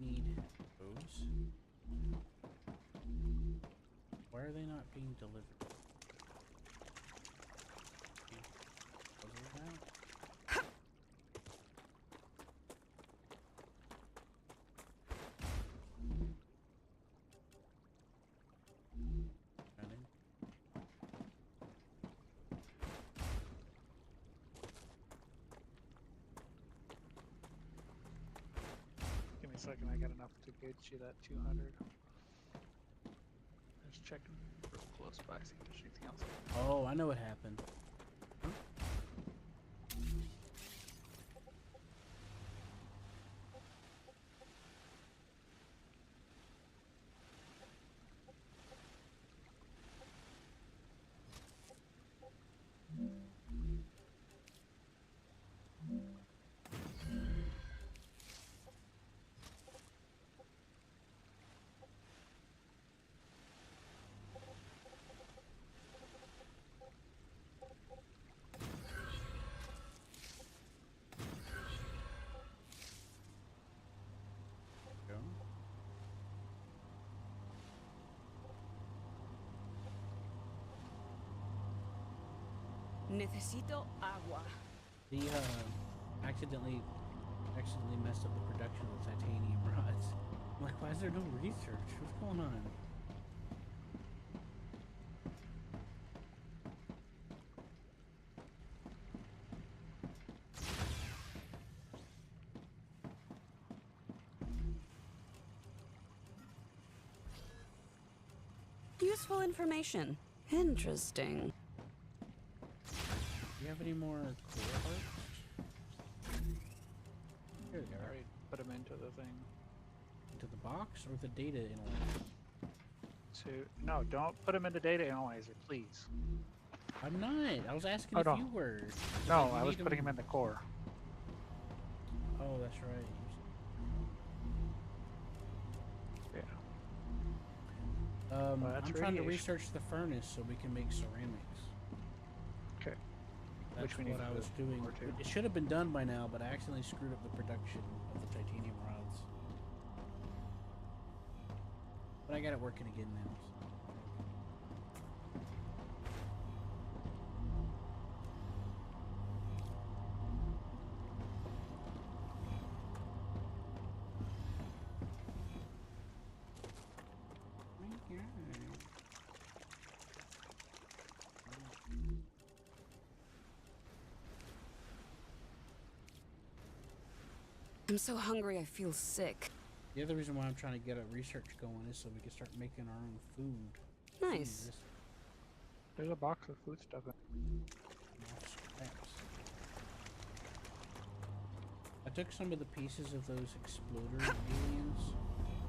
Need those. Why are they not being delivered? Was it that? second, I got enough to get you that 200. Just checking real close by, see if there's anything else. Oh, I know what happened. Necesito agua. The accidentally messed up the production of the titanium rods. I'm like, why is there no research? What's going on? Useful information. Interesting. Do you have any more core parts? Here they are. Alright, put them into the thing. Into the box or the data analyzer? No, don't put them in the data analyzer, please. I'm not. I was asking Oh, if no. you were. No, You I was need putting them in the core. Oh, that's right. Yeah. I'm that's trying to radiation. research the furnace so we can make ceramics. Okay. That's Which we need what to I do was doing. more too. It should have been done by now, but I accidentally screwed up the production of the titanium rods. But I got it working again now. So. I'm so hungry I feel sick. The other reason why I'm trying to get a research going is so we can start making our own food. Nice. There's a box of food stuff in. I took some of the pieces of those exploder aliens.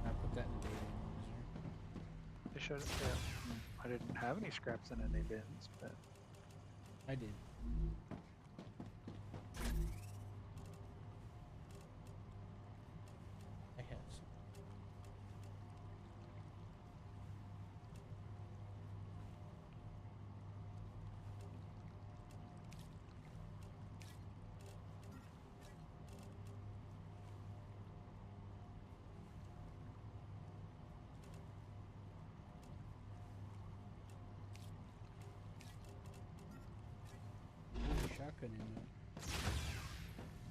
And I put that in the data analyzer. They should have. Yeah. I didn't have any scraps in any bins, but I did. I had some. Shotgun in there.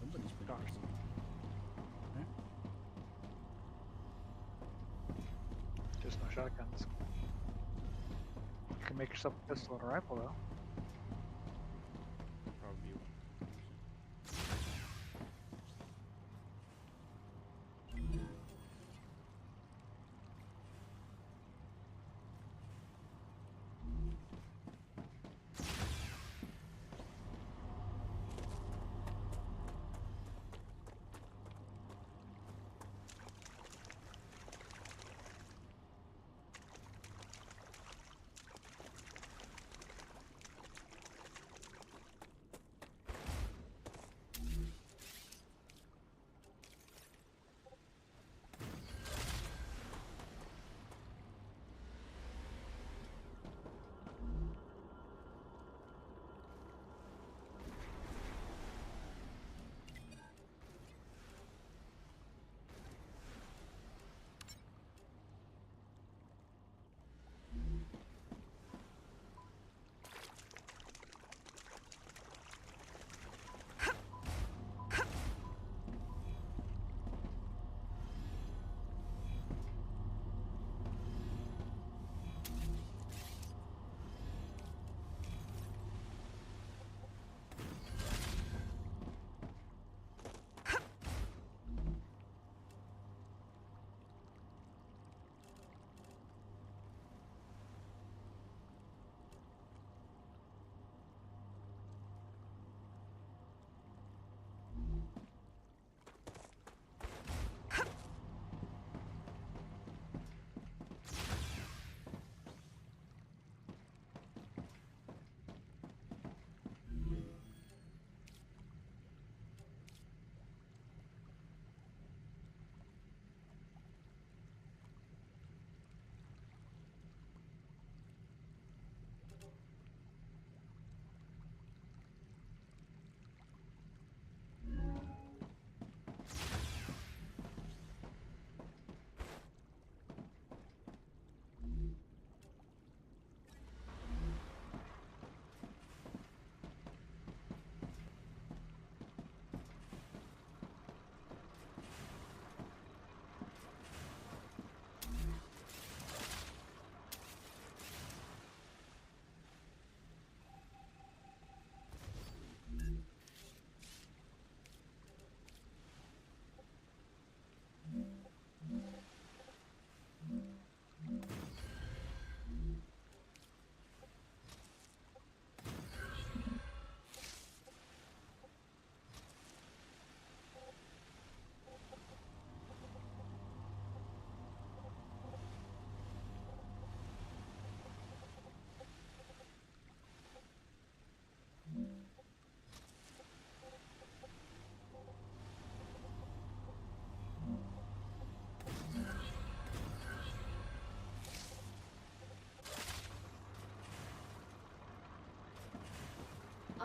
Somebody's been Dogs. busy. Huh? just no shotguns. You can make yourself a pistol and a rifle though. Probably.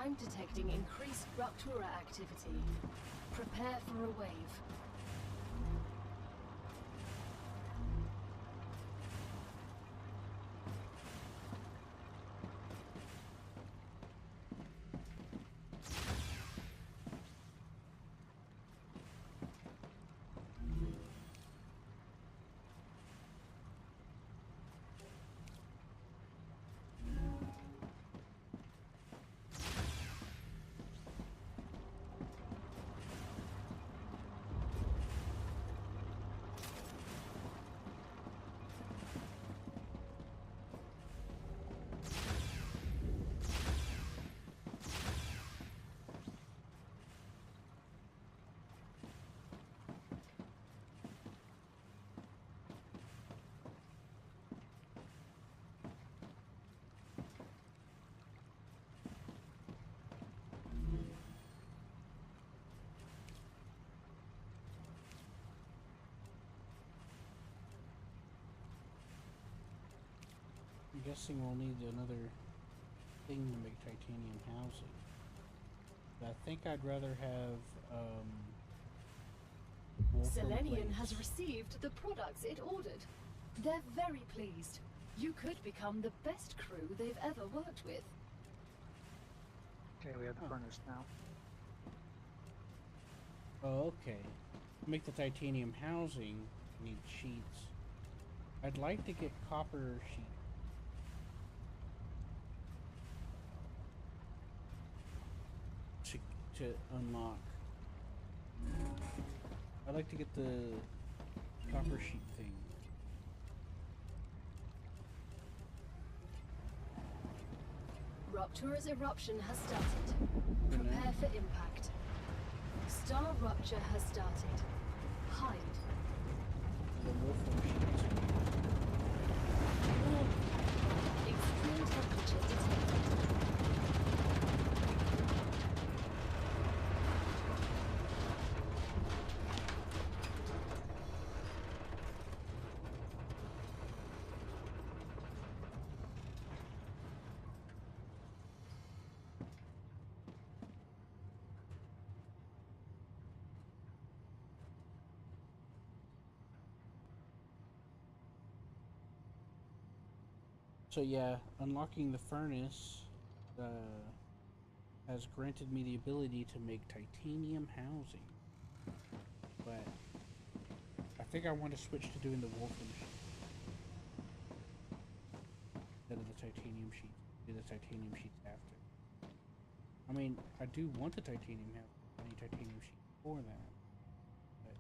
I'm detecting increased Ruptura activity. Prepare for a wave. I'm guessing we'll need another thing to make titanium housing. But I think I'd rather have, wolfram Selenium has plates. received the products it ordered. They're very pleased. You could become the best crew they've ever worked with. Okay, we have the furnace now. Oh, okay. To make the titanium housing, we need sheets. I'd like to get copper sheets. To unlock. I'd like to get the copper sheet thing. Ruptura's eruption has started. Prepare for impact. Star rupture has started. Hide. The wolfram sheets. Extreme temperature detected. So yeah, unlocking the furnace has granted me the ability to make titanium housing. But I think I want to switch to doing the wolfram sheet instead of the titanium sheet. Do the titanium sheets after. I mean, I do want the titanium housing. I need titanium sheet for that. But,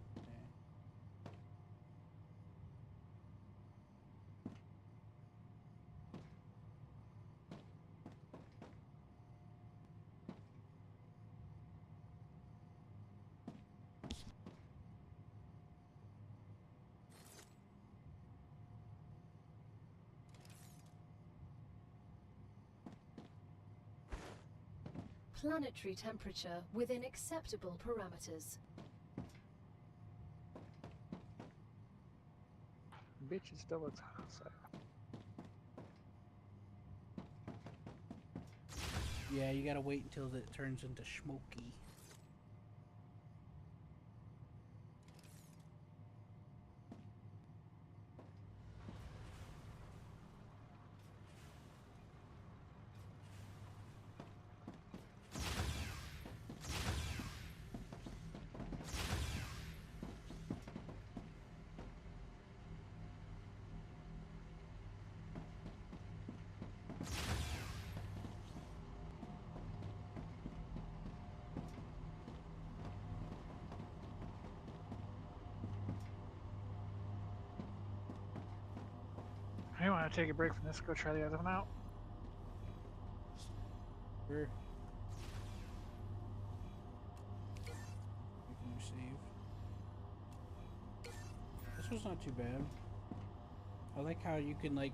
Planetary temperature within acceptable parameters. Bitch, it still looks hot outside. yeah, you gotta wait until it turns into smoky. Hey, want to take a break from this? Go try the other one out. Sure. Making you save. This was not too bad. I like how you can like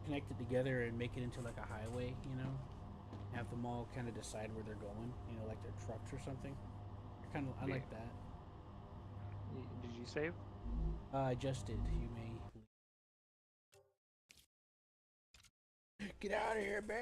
connect it together and make it into like a highway, you know? Have them all kind of decide where they're going, you know, like their trucks or something. I like that. Did you save? I just did. You may leave. Get out of here, man.